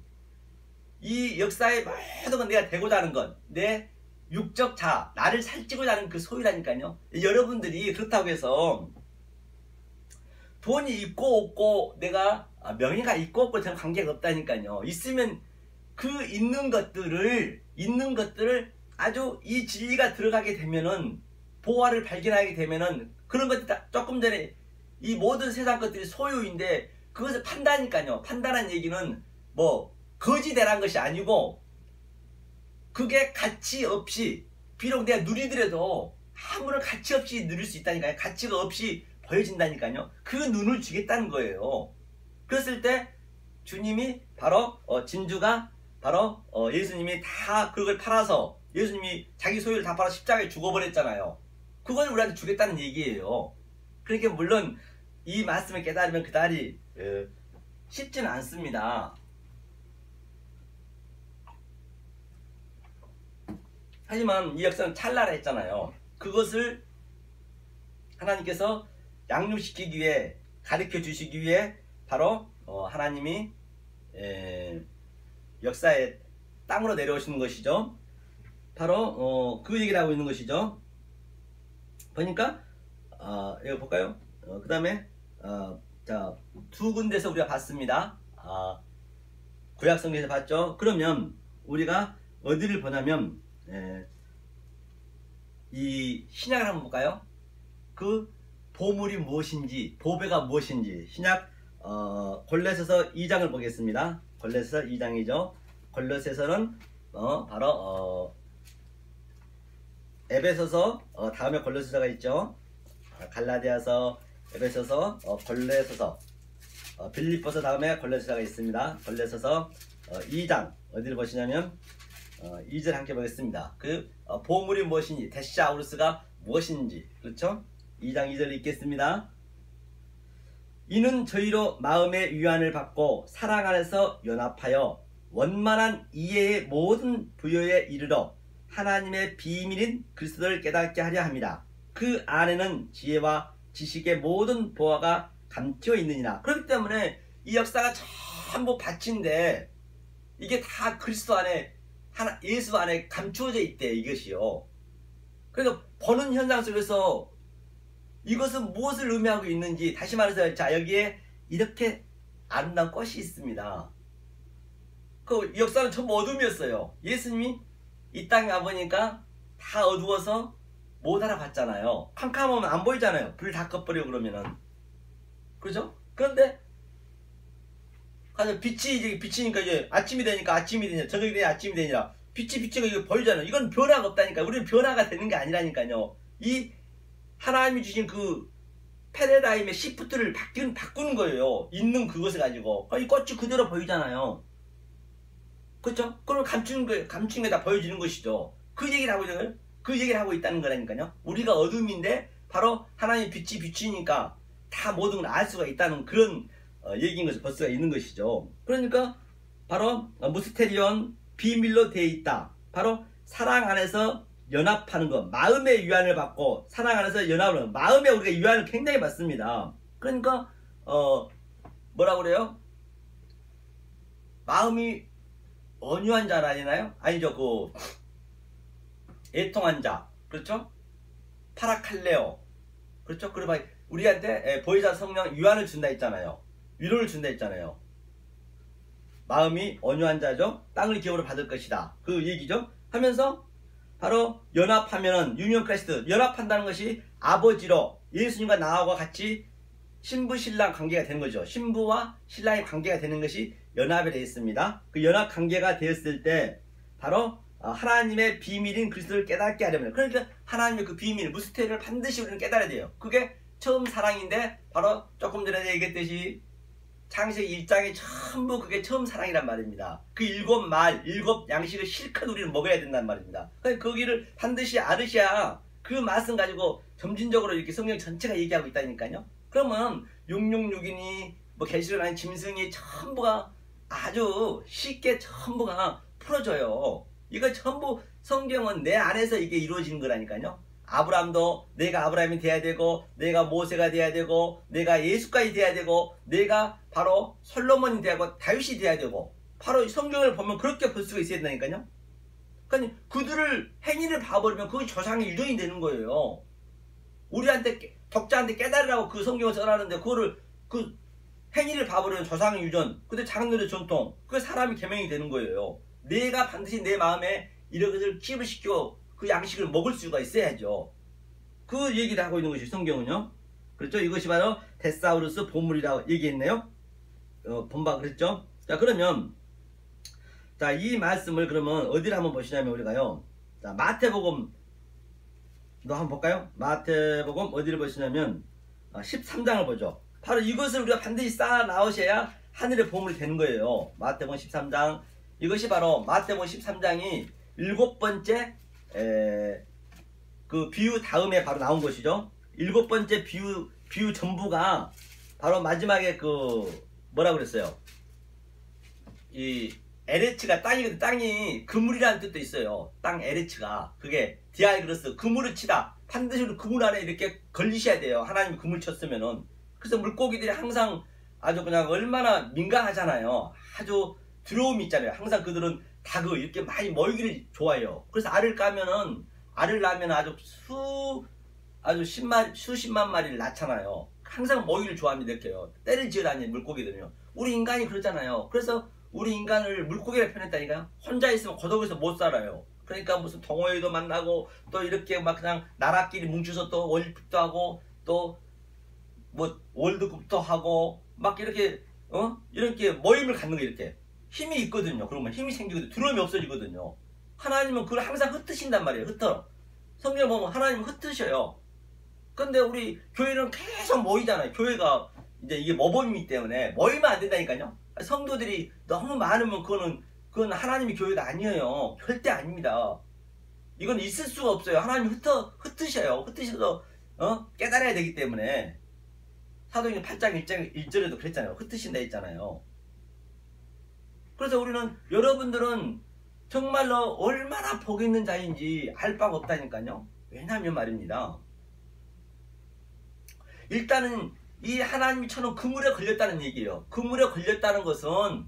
이 역사의 모든 건 내가 되고자 하는 것, 내 육적 자, 나를 살찌고자 하는 그 소유라니까요. 여러분들이 그렇다고 해서 돈이 있고 없고 내가 명예가 있고 없고 저는 관계가 없다니까요. 있으면 그 있는 것들을 아주 이 진리가 들어가게 되면은 보화를 발견하게 되면은 그런 것들 조금 전에 이 모든 세상 것들이 소유인데 그것을 판다니까요. 판단한 얘기는 뭐 거지되란 것이 아니고 그게 가치 없이 비록 내가 누리더라도 아무런 가치 없이 누릴 수 있다니까요. 가치가 없이 보여진다니까요. 그 눈을 주겠다는 거예요. 그랬을 때 주님이 바로 진주가 바로 예수님이 다 그걸 팔아서 예수님이 자기 소유를 다 팔아 십자가에 죽어버렸잖아요. 그걸 우리한테 주겠다는 얘기예요. 그러니까 물론 이 말씀을 깨달으면 그다리 쉽지는 않습니다. 하지만 이 역사는 찰나라 했잖아요. 그것을 하나님께서 양육시키기 위해 가르쳐 주시기 위해 바로 하나님이 역사의 땅으로 내려오시는 것이죠. 바로 그 얘기를 하고 있는 것이죠. 보니까 이거 볼까요? 그 다음에 자, 두 군데서 우리가 봤습니다. 구약성경에서 봤죠. 그러면 우리가 어디를 보냐면 이 신약을 한번 볼까요? 그 보물이 무엇인지, 보배가 무엇인지 신약 골로새서 2장을 보겠습니다. 골로새서 2장이죠. 골로새서는 바로 에베소서 다음에 골로새서가 있죠. 갈라디아서, 에베소서, 골로새서 빌립보서 다음에 골로새서가 있습니다. 골로새서 2장 어디를 보시냐면 2절 함께 보겠습니다. 그 보물이 무엇인지, 데시아우루스가 무엇인지, 그렇죠? 2장 2절 읽겠습니다. 이는 저희로 마음의 위안을 받고 사랑 안에서 연합하여 원만한 이해의 모든 부여에 이르러 하나님의 비밀인 그리스도를 깨닫게 하려 합니다. 그 안에는 지혜와 지식의 모든 보화가 감추어 있느니라. 그렇기 때문에 이 역사가 전부 밭인데 이게 다 그리스도 안에, 예수 안에 감추어져 있대, 이것이요. 그러니까 보는 현상 속에서 이것은 무엇을 의미하고 있는지, 다시 말해서 자, 여기에 이렇게 아름다운 꽃이 있습니다. 그 역사는 전부 어둠이었어요. 예수님이 이 땅에 와보니까 다 어두워서 못 알아봤잖아요. 캄캄하면 안 보이잖아요. 불 다 꺼버려 그러면은. 그죠? 그런데 가서 빛이 이제 비치니까 이제 아침이 되니까 아침이 되냐, 저녁이 되냐 아침이 되냐, 빛이 비치고 이거 보이잖아요. 이건 변화가 없다니까. 우리는 변화가 되는 게 아니라니까요. 이 하나님이 주신 그 패러다임의 시프트를 바꾸는 거예요. 있는 그것을 가지고. 이 꽃이 그대로 보이잖아요. 그렇죠? 그걸 감추는 거예요. 감추는 게 다 보여지는 것이죠. 그 얘기를 하고 있는, 그 얘기를 하고 있다는 거라니까요. 우리가 어둠인데 바로 하나님의 빛이 비추니까 다 모든 걸 알 수가 있다는 그런 얘기인 것을 볼 수가 있는 것이죠. 그러니까 바로 무스테리온, 비밀로 되어 있다. 바로 사랑 안에서 연합하는 것, 마음의 위안을 받고 사랑 안에서 연합을 하는 것, 마음에 우리가 위안을 굉장히 받습니다. 그러니까 뭐라고 그래요? 마음이 온유한 자라 하나요? 아니죠. 그 애통한 자, 그렇죠? 파라칼레오, 그렇죠? 그리고 우리한테 보혜사 성령 위안을 준다 했잖아요. 위로를 준다 했잖아요. 마음이 온유한 자죠. 땅을 기업으로 받을 것이다. 그 얘기죠. 하면서 바로 연합하면은 유니온 크라이스트, 연합한다는 것이 아버지로 예수님과 나하고 같이 신부 신랑 관계가 되는 거죠. 신부와 신랑의 관계가 되는 것이 연합이 되어 있습니다. 그 연합 관계가 되었을 때 바로 하나님의 비밀인 그리스도를 깨닫게 하려면, 그러니까 하나님의 그 비밀, 무스테리를 반드시 우리는 깨달아야 돼요. 그게 처음 사랑인데 바로 조금 전에 얘기했듯이 창세기 1장이 전부 그게 처음 사랑이란 말입니다. 그 7말, 7양식을 실컷 우리는 먹어야 된단 말입니다. 그러니까 거기를 반드시 알으셔야 그 말씀 가지고 점진적으로 이렇게 성경 전체가 얘기하고 있다니까요. 그러면 666이니 뭐 계시록 아닌 짐승이 전부가 아주 쉽게 전부가 풀어져요. 이거 전부 성경은 내 안에서 이게 이루어지는 거라니까요. 아브라함도 내가 아브라함이 돼야 되고, 내가 모세가 돼야 되고, 내가 예수까지 돼야 되고, 내가 바로 솔로몬이 되고 다윗이 돼야 되고, 바로 성경을 보면 그렇게 볼 수가 있어야 된다니까요. 그러니까 그들을 행위를 봐버리면 그게 조상의 유전이 되는 거예요. 우리한테 독자한테 깨달으라고 그 성경을 써놨는데 그거를 그 행위를 봐버리면 조상의 유전, 근데 장로의 전통, 그게 사람이 계명이 되는 거예요. 내가 반드시 내 마음에 이런 것을 킵을 시켜 그 양식을 먹을 수가 있어야죠. 그 얘기를 하고 있는 것이 성경은요. 그렇죠? 이것이 바로 데사우루스 보물이라고 얘기했네요. 본바 그랬죠? 자, 그러면 자, 이 말씀을 그러면 어디를 한번 보시냐면 우리가요. 자, 마태복음도 한번 볼까요? 마태복음 어디를 보시냐면 13장을 보죠. 바로 이것을 우리가 반드시 쌓아 나오셔야 하늘의 보물이 되는 거예요. 마태복음 13장. 이것이 바로 마태복음 13장이 7번째 그 비유 다음에 바로 나온 것이죠. 7번째 비유 전부가 바로 마지막에 그 뭐라 그랬어요? 이 에레츠가 땅이거든. 땅이 그물이라는 뜻도 있어요. 땅 에레츠가, 그게 디아이그로스, 그물을 치다. 반드시 그물 안에 이렇게 걸리셔야 돼요. 하나님이 그물 쳤으면은. 그래서 물고기들이 항상 아주 그냥 얼마나 민감하잖아요. 아주 두려움이 있잖아요. 항상 그들은 다 그 이렇게 많이 모이기를 좋아해요. 그래서 알을 까면은, 알을 낳으면 아주 수십만 마리를 낳잖아요. 항상 모이기를 좋아합니다. 이렇게요. 때를 지으라니 물고기들은요. 우리 인간이 그렇잖아요. 그래서 우리 인간을 물고기라 표현했다니까요. 혼자 있으면 고독해서 못 살아요. 그러니까 무슨 동호회도 만나고 또 이렇게 막 그냥 나라끼리 뭉쳐서 또 올림픽도 하고 또 뭐 월드컵도 하고 막 이렇게 이렇게 모임을 갖는 거. 이렇게 힘이 있거든요. 그러면 힘이 생기거든요. 두려움이 없어지거든요. 하나님은 그걸 항상 흩으신단 말이에요. 흩어. 성경 보면 하나님은 흩으셔요. 근데 우리 교회는 계속 모이잖아요. 교회가 이제 이게 모범이기 때문에 모이면 안 된다니까요. 성도들이 너무 많으면 그건 하나님의 교회가 아니에요. 절대 아닙니다. 이건 있을 수가 없어요. 하나님이 흩으셔요. 흩으셔서 깨달아야 되기 때문에 사도행전 8장 1절에도 그랬잖아요. 흩으신다 했잖아요. 그래서 우리는 여러분들은 정말로 얼마나 복 있는 자인지 알 바가 없다니까요. 왜냐하면 말입니다. 일단은 이 하나님이 쳐놓은 그물에 걸렸다는 얘기예요. 그물에 걸렸다는 것은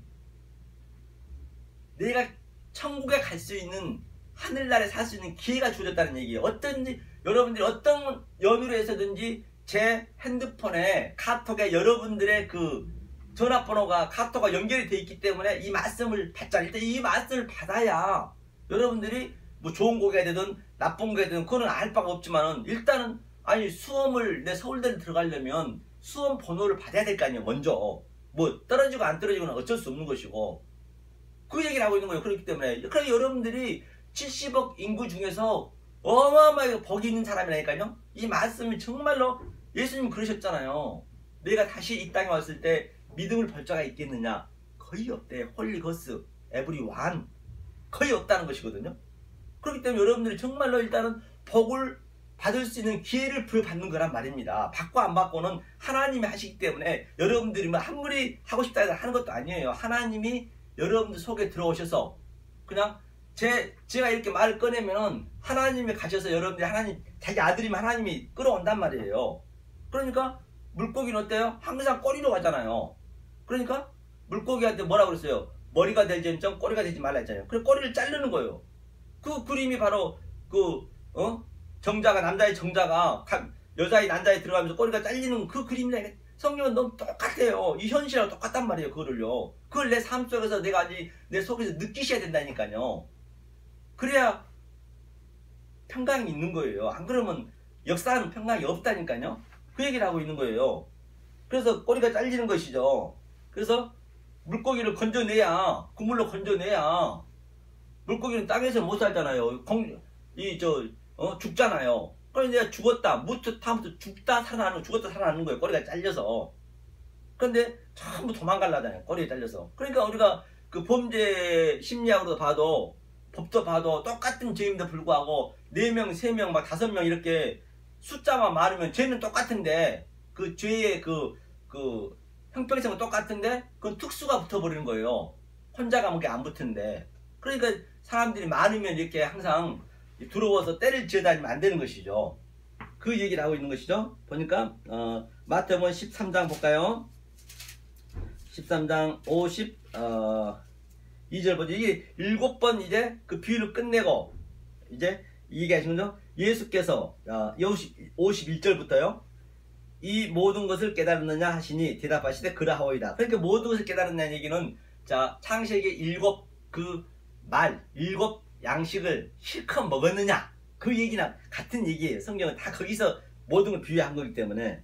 내가 천국에 갈 수 있는, 하늘나라에 살 수 있는 기회가 주어졌다는 얘기예요. 어떤지 여러분들이 어떤 연유로 해서든지 제 핸드폰에 카톡에 여러분들의 그 전화번호가 카톡과 연결이 되어 있기 때문에 이 말씀을 받잖아요. 일단 이 말씀을 받아야 여러분들이 뭐 좋은 고개가 되든 나쁜 고개가 되든 그거는 알 바가 없지만은 일단은 아니 수험을 내 서울대를 들어가려면 수험 번호를 받아야 될 거 아니에요. 먼저 뭐 떨어지고 안 떨어지고는 어쩔 수 없는 것이고 그 얘기를 하고 있는 거예요. 그렇기 때문에 그러니까 여러분들이 70억 인구 중에서 어마어마하게 복이 있는 사람이라니까요. 이 말씀이 정말로 예수님 그러셨잖아요. 내가 다시 이 땅에 왔을 때 믿음을 벌 자가 있겠느냐? 거의 없대. 홀리거스, 에브리완 거의 없다는 것이거든요. 그렇기 때문에 여러분들이 정말로 일단은 복을 받을 수 있는 기회를 부여받는 거란 말입니다. 받고 안 받고는 하나님이 하시기 때문에 여러분들이 뭐 아무리 하고 싶다 해서 하는 것도 아니에요. 하나님이 여러분들 속에 들어오셔서 그냥 제가 이렇게 말을 꺼내면은 하나님이 가셔서 여러분들이 하나님, 자기 아들이면 하나님이 끌어온단 말이에요. 그러니까 물고기는 어때요? 항상 꼬리로 가잖아요. 그러니까 물고기한테 뭐라 그랬어요? 머리가 될지언정 꼬리가 되지 말라 했잖아요. 그래서 꼬리를 자르는 거예요. 그 그림이 바로 정자가, 남자의 정자가 여자의 난자에 들어가면서 꼬리가 잘리는 그 그림이라. 성경은 너무 똑같아요. 이 현실하고 똑같단 말이에요. 그거를요. 그걸 내 삶 속에서 내가 아직 내 속에서 느끼셔야 된다니까요. 그래야 평강이 있는 거예요. 안 그러면 역사는 평강이 없다니까요. 그 얘기를 하고 있는 거예요. 그래서 꼬리가 잘리는 것이죠. 그래서 물고기를 건져내야, 그물로 건져내야 물고기는 땅에서 못 살잖아요. 죽잖아요. 그래서 내가 죽었다, 무트 타면서 죽다 살아나는 거예요. 꼬리가 잘려서. 그런데 전부 도망가려잖아요. 꼬리에 잘려서. 그러니까 우리가 그 범죄 심리학으로 봐도, 법도 봐도 똑같은 죄임에도 불구하고 4명, 3명, 막 5명 이렇게 숫자만 많으면 죄는 똑같은데 그 죄의 그 형평성은 똑같은데 그건 특수가 붙어버리는 거예요. 혼자 가면 그게 안 붙는데. 그러니까 사람들이 많으면 이렇게 항상 들어와서 때를 지어다니면 안 되는 것이죠. 그 얘기를 하고 있는 것이죠. 보니까 마태복음 13장 볼까요? 13장 52절 보죠. 이게 7번 이제 그 비유를 끝내고 이제 얘기하신 거죠. 예수께서 51절부터요. 이 모든 것을 깨달았느냐 하시니 대답하시되 그러하오이다. 그러니까 모든 것을 깨달았느냐는 얘기는 자 창세기 7 양식을 실컷 먹었느냐 그 얘기나 같은 얘기예요. 성경은 다 거기서 모든 걸 비유한 거기 때문에.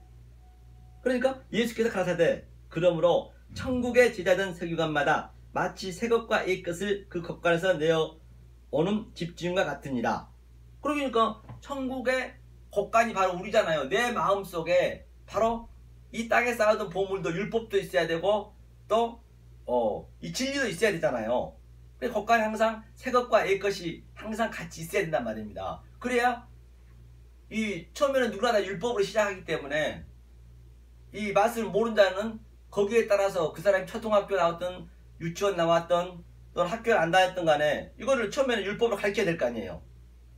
그러니까 예수께서 가라사대 그러므로 천국의 제자된 서기관마다 마치 새 것과 옛 것을 그 것간에서 내어오는 집주인과 같으니라. 그러니까 천국의 것간이 바로 우리잖아요. 내 마음속에 바로 이 땅에 쌓아둔 보물도 율법도 있어야 되고 또 이 진리도 있어야 되잖아요. 것간에 항상 새 것과 옛 것이 항상 같이 있어야 된단 말입니다. 그래야 이 처음에는 누구나 다 율법으로 시작하기 때문에 이 말씀을 모르는 자는 거기에 따라서 그 사람이 초등학교 나왔던 유치원 나왔던 또는 학교를 안 다녔던 간에 이거를 처음에는 율법으로 가르쳐야 될 거 아니에요.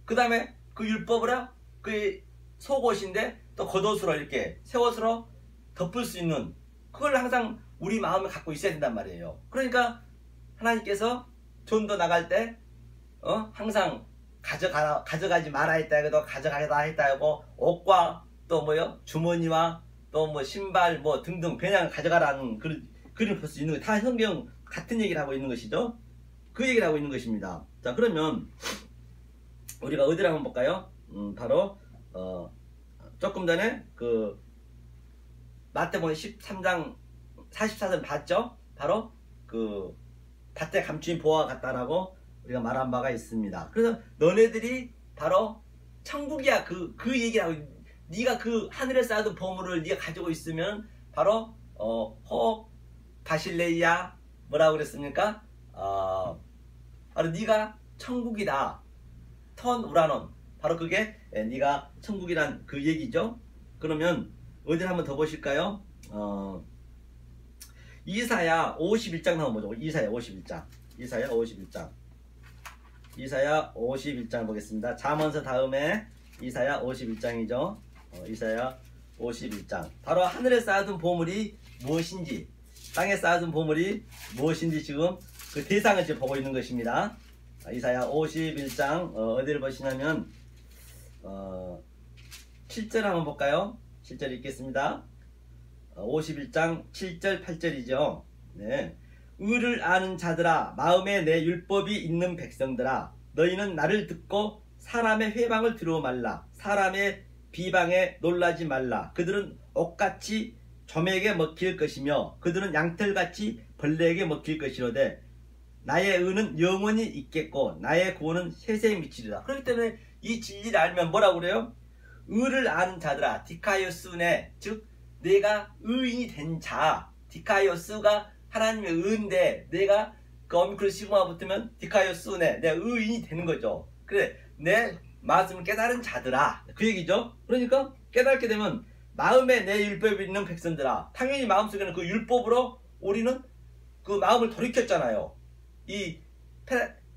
그 다음에 그 율법으로 그 속옷인데 또 겉옷으로 이렇게 새 옷으로 덮을 수 있는 그걸 항상 우리 마음에 갖고 있어야 된단 말이에요. 그러니까 하나님께서 전도 나갈 때 항상 가져가지 마라 했다 해도 가져가다 했다 하고 옷과 또 주머니와 또 신발 등등 그냥 가져가라는 그림을 볼 수 있는 거 다 성경 같은 얘기를 하고 있는 것이죠. 그 얘기를 하고 있는 것입니다. 자 그러면 우리가 어디를 한번 볼까요? 바로 조금 전에 그 마태복음 13장 44절 봤죠? 바로 그 밭에 감추인 보화와 같다라고 우리가 말한 바가 있습니다. 그래서 너네들이 바로 천국이야. 그 얘기를 하고 네가 그 하늘에 쌓아둔 보물을 네가 가지고 있으면 바로 허 바실레이야 뭐라고 그랬습니까? 바로 네가 천국이다. 턴 우라논. 바로 그게 네가 천국이란 그 얘기죠. 그러면 어디를 한번 더 보실까요? 이사야 51장 한번 보죠. 이사야 51장. 이사야 51장. 이사야 51장 보겠습니다. 잠언서 다음에 이사야 51장이죠. 이사야 51장. 바로 하늘에 쌓아둔 보물이 무엇인지, 땅에 쌓아둔 보물이 무엇인지 지금 그 대상을 지금 보고 있는 것입니다. 이사야 51장 어디를 보시냐면 7절 한번 볼까요? 7절 읽겠습니다. 51장 7절 8절이죠. 네. 의를 아는 자들아, 마음에 내 율법이 있는 백성들아, 너희는 나를 듣고 사람의 회방을 두려워 말라. 사람의 비방에 놀라지 말라. 그들은 옥같이 점에게 먹힐 것이며 그들은 양털같이 벌레에게 먹힐 것이로되 나의 의는 영원히 있겠고 나의 구원은 세세에 미치리라. 그렇기 때문에 이 진리를 알면 뭐라고 그래요? 의를 아는 자들아, 디카이오스네, 즉 내가 의인이 된 자. 디카이오스가 하나님의 의인데 내가 그 오미크론 시그마 붙으면 디카이오스네, 내가 의인이 되는 거죠. 그래, 내 말씀을 깨달은 자들아, 그 얘기죠. 그러니까 깨닫게 되면 마음에 내 율법이 있는 백성들아, 당연히 마음속에는 그 율법으로 우리는 그 마음을 돌이켰잖아요. 이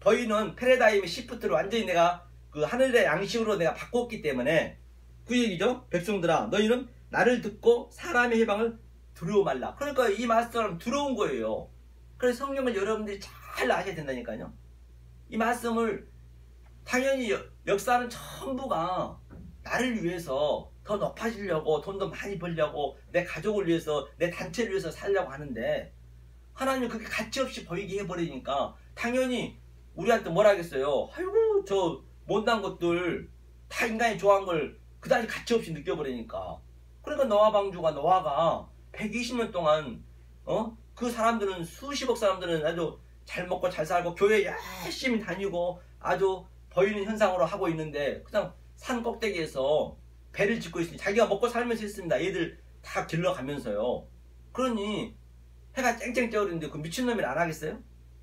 더위는 패러다임의 시프트를 완전히 내가 그 하늘의 양식으로 내가 바꿨기 때문에 그 얘기죠. 백성들아, 너희는 나를 듣고 사람의 해방을 두려워 말라. 그러니까 이 말씀은 두려운 거예요. 그래서 성경을 여러분들이 잘 아셔야 된다니까요. 이 말씀을 당연히 역사는 전부가 나를 위해서 더 높아지려고, 돈도 많이 벌려고, 내 가족을 위해서, 내 단체를 위해서 살려고 하는데 하나님은 그렇게 가치없이 보이게 해버리니까 당연히 우리한테 뭐라 하겠어요. 아이고 저 못난 것들 다 인간이 좋아한 걸 그다지 가치없이 느껴버리니까. 그러니까 노아 방주가 노아가 120년 동안 그 사람들은 수십억 사람들은 아주 잘 먹고 잘 살고 교회 열심히 다니고 아주 보이는 현상으로 하고 있는데 그냥 산 꼭대기에서 배를 짓고 있으니 자기가 먹고 살면서 했습니다. 얘들 다 길러가면서요. 그러니 해가 쨍쨍 떠오르는데 그 미친놈이 안 하겠어요?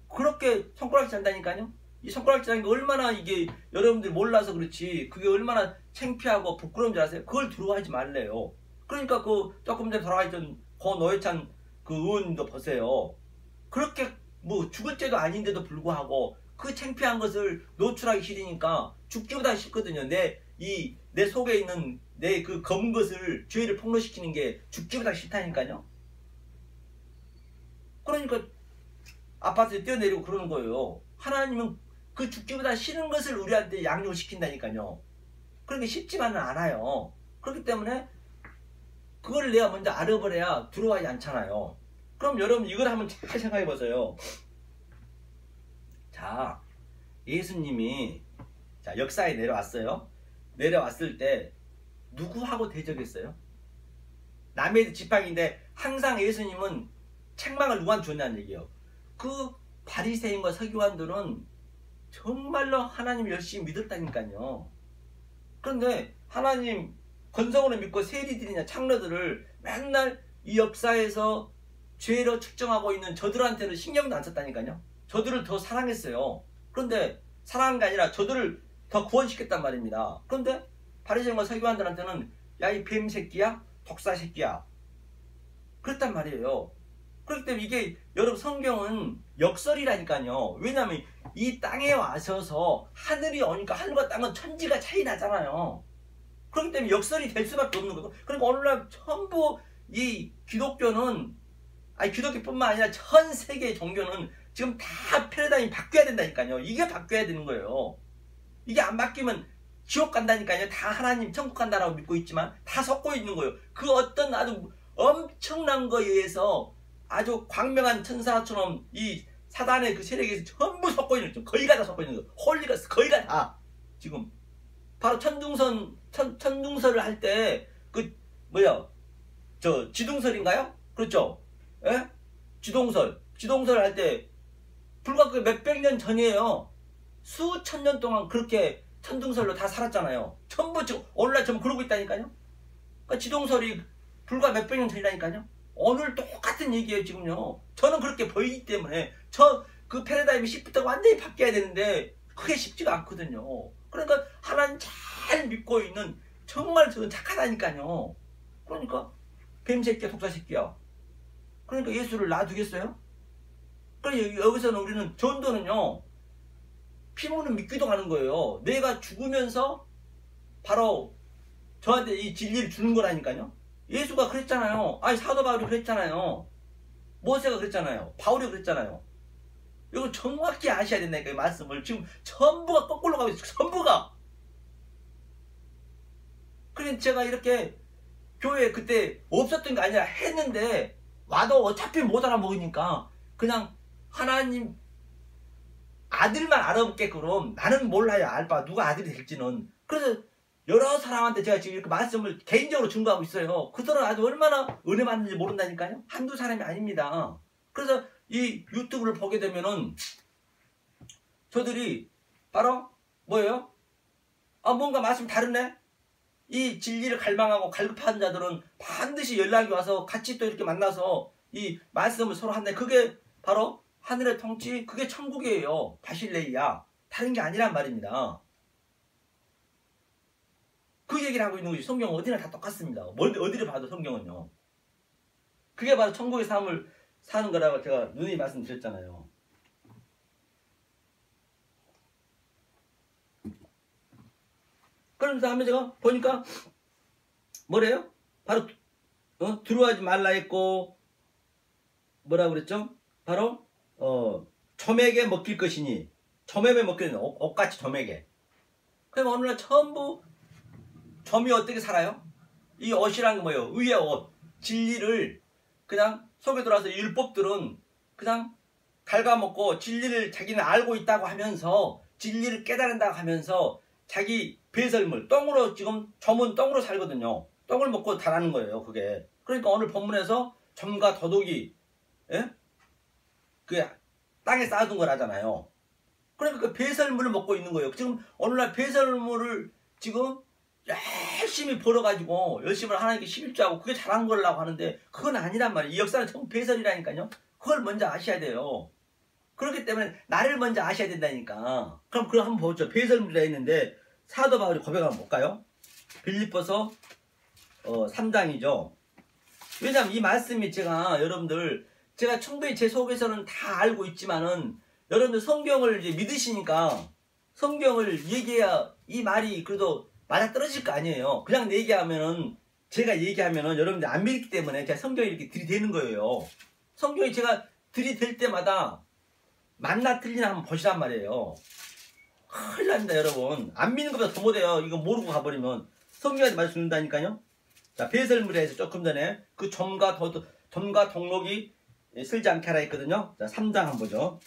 그렇게 손가락질 한다니까요. 이 손가락질 하는 게 얼마나 이게 여러분들이 몰라서 그렇지 그게 얼마나 창피하고 부끄러운 줄 아세요? 그걸 두려워하지 말래요. 그러니까 그 조금 전에 돌아가셨던 고 노회찬 그 의원님도 보세요. 그렇게 뭐 죽을 죄도 아닌데도 불구하고 그 창피한 것을 노출하기 싫으니까 죽기보다 싫거든요. 내 속에 있는 내 그 검은 것을 죄를 폭로시키는 게 죽기보다 싫다니까요. 그러니까 아파트에 뛰어내리고 그러는 거예요. 하나님은 그 죽기보다 싫은 것을 우리한테 양육시킨다니까요. 그렇게 쉽지만은 않아요. 그렇기 때문에 그걸 내가 먼저 알아버려야 두려워하지 않잖아요. 그럼 여러분 이걸 한번 잘 생각해 보세요. 자, 예수님이 자 역사에 내려왔어요. 내려왔을 때 누구하고 대적했어요? 남의 지팡이인데 항상 예수님은 책망을 누구한테 줬냐는 얘기예요. 그 바리새인과 서기관들은 정말로 하나님 열심히 믿었다니까요. 그런데 하나님 건성으로 믿고 세리들이나 창러들을 맨날 이 역사에서 죄로 측정하고 있는 저들한테는 신경도 안 썼다니까요. 저들을 더 사랑했어요. 그런데 사랑한 게 아니라 저들을 더 구원시켰단 말입니다. 그런데 바리새인과 서기관들한테는 야 이 뱀 새끼야, 독사 새끼야, 그랬단 말이에요. 그렇기 때문에 이게 여러분 성경은 역설이라니까요. 왜냐하면 이 땅에 와셔서 하늘이 오니까 하늘과 땅은 천지가 차이 나잖아요. 그렇기 때문에 역설이 될 수밖에 없는 거고. 그러니까 오늘날 전부 이 기독교는 아니 기독교뿐만 아니라 전 세계의 종교는 지금 다 패러다임이 바뀌어야 된다니까요. 이게 바뀌어야 되는 거예요. 이게 안 바뀌면 지옥 간다니까요. 다 하나님 천국 간다라고 믿고 있지만 다 섞고 있는 거예요. 그 어떤 아주 엄청난 거에 의해서 아주 광명한 천사처럼 이 사단의 그 세력에서 전부 섞고 있는 거죠. 거의가 다 섞고 있는 거예요. 홀리가스 거의가 다 지금 바로 천둥설을 할 때 그 뭐야 저 지둥설인가요? 그렇죠? 예? 지동설 할 때 불과 그 몇백 년 전이에요. 수천 년 동안 그렇게 천둥설로 다 살았잖아요. 전부 지금 오늘날 전부 그러고 있다니까요. 그러니까 지동설이 불과 몇백 년 전이라니까요. 오늘 똑같은 얘기예요 지금요. 저는 그렇게 보이기 때문에 그 패러다임이 시프트가 완전히 바뀌어야 되는데 그게 쉽지가 않거든요. 그러니까 하나님 잘 믿고 있는 정말 저는 착하다니까요. 그러니까 뱀새끼야 독사새끼야. 그러니까 예수를 놔두겠어요? 그러니까 여기서는 우리는 전도는요 피부는 믿기도 하는 거예요. 내가 죽으면서 바로 저한테 이 진리를 주는 거라니까요. 예수가 그랬잖아요. 아니 사도 바울이 그랬잖아요. 모세가 그랬잖아요. 바울이 그랬잖아요. 이거 정확히 아셔야 된다니까 이 말씀을. 지금 전부가 거꾸로 가고 있어요. 전부가. 그러니까 제가 이렇게 교회 그때 없었던 게 아니라 했는데 와도 어차피 못 알아먹으니까 그냥 하나님 아들만 알아먹게끔 나는 몰라요. 알바 누가 아들이 될지는. 그래서 여러 사람한테 제가 지금 이렇게 말씀을 개인적으로 증거하고 있어요. 그들은 아주 얼마나 은혜 받는지 모른다니까요. 한두 사람이 아닙니다. 그래서 이 유튜브를 보게 되면은 저들이 바로 뭐예요? 아 뭔가 말씀 다르네? 이 진리를 갈망하고 갈급한 자들은 반드시 연락이 와서 같이 또 이렇게 만나서 이 말씀을 서로 한다. 그게 바로 하늘의 통치, 그게 천국이에요. 바실레이야. 다른 게 아니란 말입니다. 그 얘기를 하고 있는 거지. 성경은 어디나 다 똑같습니다. 어디를 봐도 성경은요. 그게 바로 천국의 삶을 사는 거라고 제가 누누이 말씀드렸잖아요. 그런 다음에 제가 보니까 뭐래요? 바로 들어가지 말라 했고 뭐라 그랬죠? 바로 점에게 먹힐 것이니 점에 먹히는 옷같이 점에게. 그럼 어느 날 전부 점이 어떻게 살아요? 이 옷이란 게 뭐예요? 의의 옷, 진리를 그냥 속에 들어와서 율법들은 그냥 갉아먹고 진리를 자기는 알고 있다고 하면서 진리를 깨달은다고 하면서 자기 배설물, 똥으로 지금 점은 똥으로 살거든요. 똥을 먹고 달하는 거예요, 그게. 그러니까 오늘 본문에서 점과 더덕이 그 땅에 쌓아둔 거라잖아요. 그러니까 그 배설물을 먹고 있는 거예요. 지금 오늘날 배설물을 지금 열심히 벌어가지고 열심히 하나님께 11조하고 그게 잘한 거라고 하는데 그건 아니란 말이에요. 이 역사는 전부 배설이라니까요. 그걸 먼저 아셔야 돼요. 그렇기 때문에 나를 먼저 아셔야 된다니까. 그럼 그걸 한번 보죠. 배설물이라 했는데 사도 바울이 고백 한번 볼까요? 빌립보서 3장이죠. 왜냐하면 이 말씀이 제가 여러분들 제가 충분히 제 속에서는 다 알고 있지만은 여러분들 성경을 이제 믿으시니까 성경을 얘기해야 이 말이 그래도 맞아떨어질 거 아니에요. 그냥 얘기하면은 제가 얘기하면은 여러분들 안 믿기 때문에 제가 성경을 이렇게 들이대는 거예요. 성경이 제가 들이댈 때마다 맞나 틀리나 한번 보시란 말이에요. 큰일 납니다 여러분. 안 믿는 것보다 더 못해요. 이거 모르고 가버리면. 성경한테 말씀 준다니까요. 자, 배설물에 해서 조금 전에 그 점과 동록이 슬지 않게 하라 했거든요. 자, 3장 한번 보죠.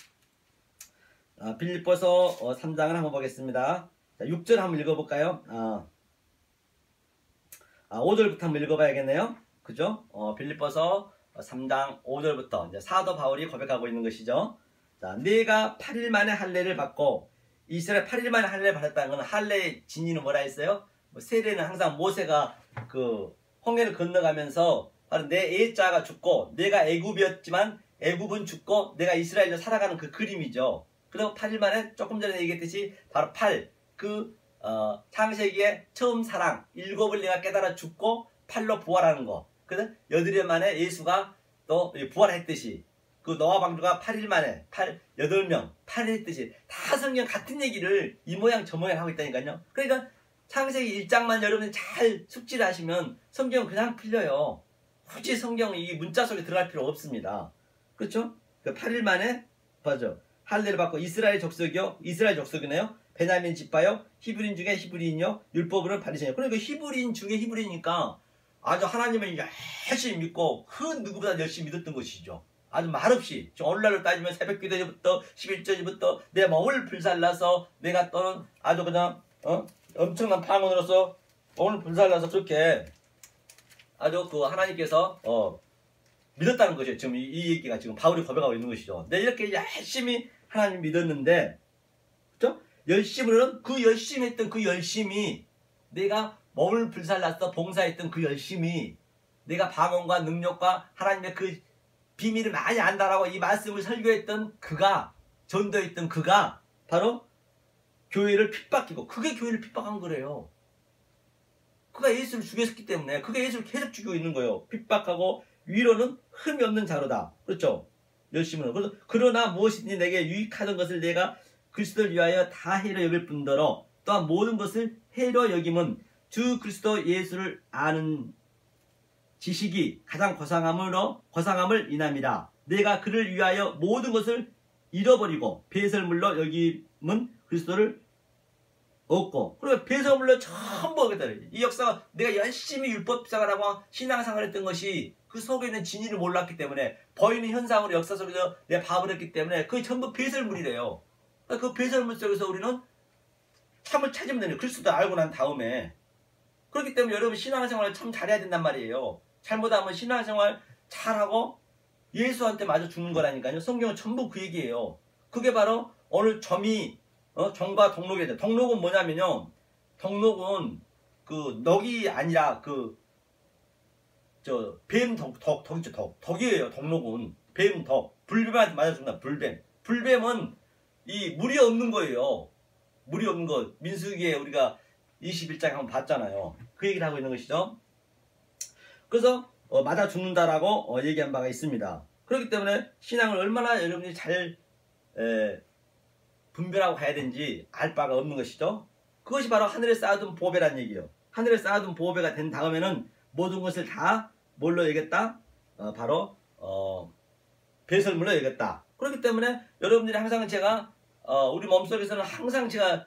빌립보서 3장을 한번 보겠습니다. 자, 6절 한번 읽어볼까요? 5절부터 한번 읽어봐야겠네요. 그죠? 빌립보서 3장 5절부터 이제 사도 바울이 고백하고 있는 것이죠. 자, 내가 8일 만에 할례를 받고 이스라엘 8일 만에 할례를 받았다는 건 할례의 진위는 뭐라 했어요? 세례는 항상 모세가 그 홍해를 건너가면서 바로 내 애자가 죽고 내가 애굽이었지만 애굽은 죽고 내가 이스라엘로 살아가는 그 그림이죠. 그리고 8일 만에 조금 전에 얘기했듯이 바로 8, 창세기의 처음 사랑 7을 내가 깨달아 죽고 8로 부활하는 거. 그래서 8일 만에 예수가 또 부활했듯이 그 노아 방주가 8일 만에 8명 8일 했듯이 다 성경 같은 얘기를 이 모양 저 모양 하고 있다니까요. 그러니까 창세기 1장만 여러분이 잘 숙지를 하시면 성경은 그냥 풀려요. 굳이 성경 이 문자 속에 들어갈 필요 없습니다. 그렇죠? 그 8일 만에 맞아. 할례를 받고 이스라엘 족속이요. 이스라엘 족속이네요. 베냐민 지파요. 히브리인 중에 히브리인요. 율법으로는 바리새인요. 그러니까 히브리인 중에 히브리니까 아주 하나님을 열심히 믿고 그 누구보다 열심히 믿었던 것이죠. 아주 말없이 오늘날로 따지면 새벽 기도부터 11절부터 내 몸을 불살라서 내가 또는 아주 그냥 엄청난 방언으로서 몸을 불살라서 그렇게 아주 그 하나님께서 믿었다는 것이죠. 지금 이 얘기가 지금 바울이 고백하고 있는 것이죠. 내가 이렇게 열심히 하나님 믿었는데, 그렇죠? 열심으로는 그 열심히 했던 그 열심이 내가 몸을 불살라서 봉사했던 그 열심이 내가 방언과 능력과 하나님의 그 비밀을 많이 안다라고 이 말씀을 설교했던 그가, 전도했던 그가 바로 교회를 핍박하고, 그게 교회를 핍박한 거래요. 그가 예수를 죽였기 때문에, 그가 예수를 계속 죽이고 있는 거예요. 핍박하고 위로는 흠이 없는 자로다. 그렇죠? 열심히. 그래서 그러나 무엇이든지 내게 유익하던 것을 내가 그리스도를 위하여 다 해로 여길 뿐더러 또한 모든 것을 해로 여김은 주 그리스도 예수를 아는 지식이 가장 거상함을 인함이라. 내가 그를 위하여 모든 것을 잃어버리고 배설물로 여김은 그리스도를 얻고, 그리고 배설물로 전부 얻겠다. 이 역사가 내가 열심히 율법생활하고 신앙생활을 했던 것이 그 속에 있는 진리를 몰랐기 때문에, 보이는 현상으로 역사 속에서 내가 파악을 했기 때문에 그게 전부 배설물이래요. 그 배설물 속에서 우리는 참을 찾으면 되는, 그리스도 알고 난 다음에. 그렇기 때문에 여러분 신앙생활을 참 잘해야 된단 말이에요. 잘못하면 신앙생활 잘하고 예수한테 마저 죽는 거라니까요. 성경은 전부 그 얘기예요. 그게 바로 오늘 점이 정과 덕록이야 돼. 덕록은 뭐냐면요, 덕록은 그 넉이 아니라 뱀 덕 있죠. 덕이에요. 덕록은 뱀 덕. 불뱀한테 맞아 죽는다. 불뱀은 이 물이 없는 거예요. 물이 없는 거. 민수기에 우리가 21장 한번 봤잖아요. 그 얘기를 하고 있는 것이죠. 그래서 맞아 죽는다라고 얘기한 바가 있습니다. 그렇기 때문에 신앙을 얼마나 여러분이 잘 분별하고 가야 되는지 알 바가 없는 것이죠. 그것이 바로 하늘에 쌓아둔 보배란 얘기예요. 하늘에 쌓아둔 보배가 된 다음에는 모든 것을 다 뭘로 여겼다? 바로 배설물로 여겼다. 그렇기 때문에 여러분들이 항상 제가 우리 몸속에서는 항상 제가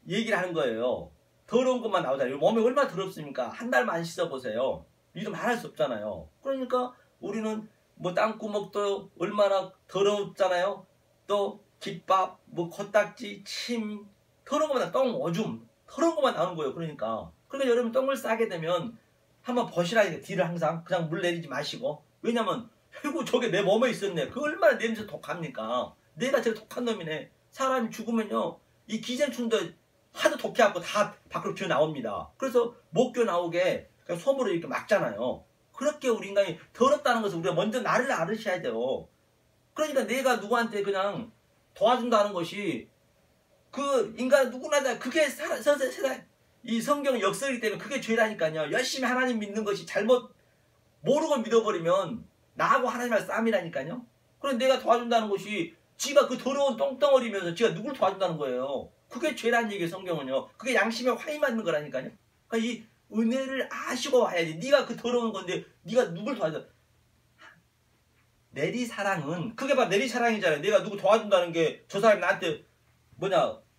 얘기를 하는 거예요. 더러운 것만 나오잖아요. 몸이 얼마나 더럽습니까? 한 달만 안 씻어보세요. 이름 말할 수 없잖아요. 그러니까 우리는 뭐 땅구멍도 얼마나 더럽잖아요. 또 깃밥, 뭐 코딱지, 침, 더러운 것만 똥, 오줌, 더러운 것만 나오는 거예요. 그러니까 여러분 똥을 싸게 되면 한번 보시라니까. 뒤를 항상 그냥 물 내리지 마시고. 왜냐면 아이고 저게 내 몸에 있었네. 그 얼마나 냄새 독합니까? 내가 제일 독한 놈이네. 사람이 죽으면요 이 기생충도 하도 독해갖고 다 밖으로 튀어나옵니다. 그래서 못 튀어나오게 그냥 솜으로 이렇게 막잖아요. 그렇게 우리 인간이 더럽다는 것을 우리가 먼저 나를 알으셔야 돼요. 그러니까 내가 누구한테 그냥 도와준다는 것이 그 인간 누구나 다 그게 이 성경 역설이기 때문에 그게 죄라니까요. 열심히 하나님 믿는 것이 잘못 모르고 믿어버리면 나하고 하나님과 싸움이라니까요. 그래서 내가 도와준다는 것이 지가 그 더러운 똥덩어리면서 지가 누굴 도와준다는 거예요. 그게 죄라는 얘기예요. 성경은요. 그게 양심에 화이 맞는 거라니까요. 그러니까 이 은혜를 아시고 와야지. 네가 그 더러운 건데 네가 누굴 도와줘. 내리사랑은 그게 바로 내리사랑이잖아요. 내가 누구 도와준다는 게 저 사람이 나한테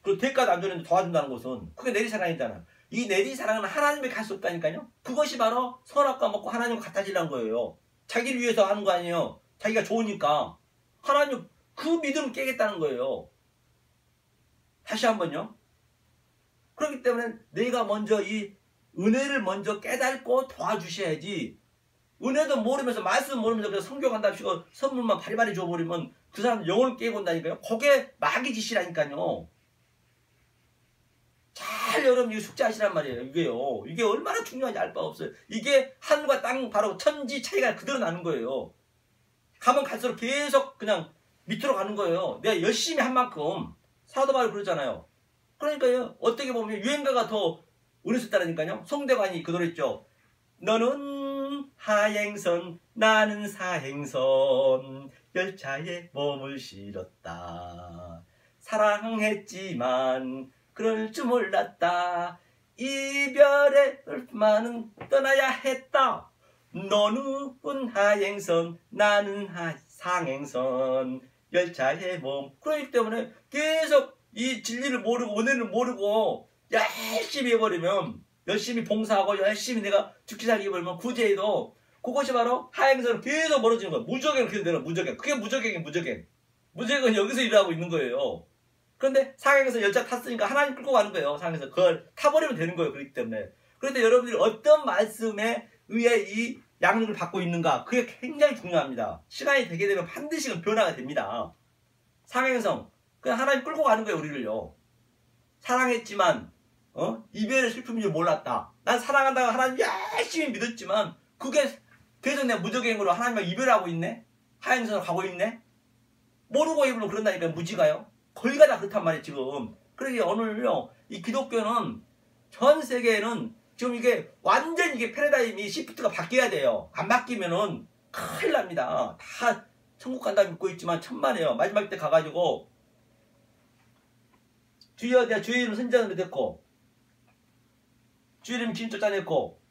그 대가도 안 주는데 도와준다는 것은 그게 내리사랑이잖아. 이 내리사랑은 하나님에 갈 수 없다니까요. 그것이 바로 선악과 먹고 하나님과 같아지려는 거예요. 자기를 위해서 하는 거 아니에요. 자기가 좋으니까. 하나님 그 믿음을 깨겠다는 거예요. 다시 한번요. 그렇기 때문에 내가 먼저 이 은혜를 먼저 깨닫고 도와주셔야지. 은혜도 모르면서 말씀 모르면서 그냥 성경한다 하시고 선물만 바리바리 줘버리면 그 사람 영혼을 깨고 온다니까요. 그게 마귀 짓이라니까요. 잘 여러분 이거 숙제하시란 말이에요. 이게 얼마나 중요한지 알 바가 없어요. 이게 하늘과 땅 바로 천지 차이가 그대로 나는 거예요. 가면 갈수록 계속 그냥 밑으로 가는 거예요. 내가 열심히 한 만큼. 사도 바울이 그러잖아요. 그러니까요. 어떻게 보면 유행가가 더 은혜 썼다니까요. 송대관이 그 노래 있죠. 너는 하행선 나는 사행선 열차에 몸을 실었다. 사랑했지만 그럴 줄 몰랐다. 이별의 얼마는 떠나야 했다. 너는 하행선 나는 상행선 열차의 몸. 그렇기 때문에 계속 이 진리를 모르고 은혜를 모르고 열심히 해버리면, 열심히 봉사하고 열심히 내가 죽기 살기 해버리면 구제해도 그것이 바로 하행선으로 계속 멀어지는 거예요. 무적행을 계속 내려. 무적행. 그게 무적행이에요. 무적행은 여기서 일하고 있는 거예요. 그런데 상행선 열차 탔으니까 하나님 끌고 가는 거예요. 상행선 그걸 타버리면 되는 거예요. 그렇기 때문에. 그런데 여러분들이 어떤 말씀에 의해 이 양육을 받고 있는가, 그게 굉장히 중요합니다. 시간이 되게 되면 반드시 변화가 됩니다. 상행성, 그냥 하나님 끌고 가는 거예요. 우리를요. 사랑했지만 이별의 슬픔인 줄 몰랐다. 난 사랑한다고 하나님 열심히 믿었지만 그게 그래서 내가 무적행으로 하나님과 이별하고 있네? 하행선으로 가고 있네? 모르고 입으로 그런다니까 무지가요. 거의가 다 그렇단 말이에요 지금. 그러게 오늘요 이 기독교는 전 세계에는 지금 이게 완전 이게 패러다임이 시프트가 바뀌어야 돼요. 안 바뀌면은 큰일 납니다. 다 천국 간다 믿고 있지만 천만에요. 마지막 때 가가지고 주여 내가 주의 이름 선지자로 됐고 주의 이름 진짜 짜냈고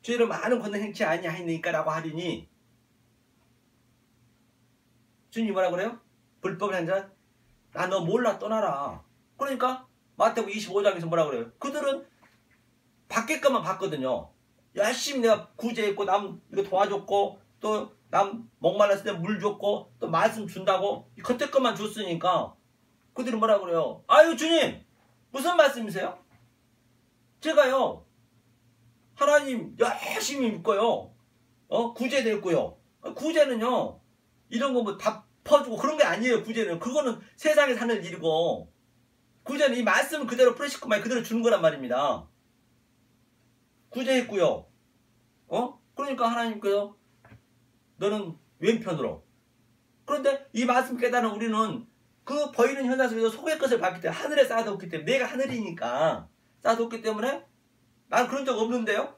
주의 이름 많은 권능 행치 아니하니까 라고 하리니 주님 뭐라 그래요? 불법을 한 자 나 너 몰라 떠나라. 그러니까 마태복음 25장에서 뭐라 그래요? 그들은 밖에 것만 봤거든요. 열심히 내가 구제했고 남 이거 도와줬고 또 남 목말랐을 때 물 줬고 또 말씀 준다고 겉에 것만 줬으니까 그들이 뭐라 그래요? 아유 주님 무슨 말씀이세요? 제가요 하나님 열심히 믿고요 구제됐고요. 구제는요 이런 거 뭐 다 퍼주고 그런 게 아니에요. 구제는 그거는 세상에 사는 일이고 구제는 이 말씀을 그대로 프레시크만 그대로 주는 거란 말입니다. 구제했고요. 그러니까 하나님께서 너는 왼편으로. 그런데 이 말씀 깨달은 우리는 그 보이는 현상 속에서 속의 것을 봤기 때문에 하늘에 쌓아뒀기 때문에 내가 하늘이니까 쌓아뒀기 때문에 난 그런 적 없는데요.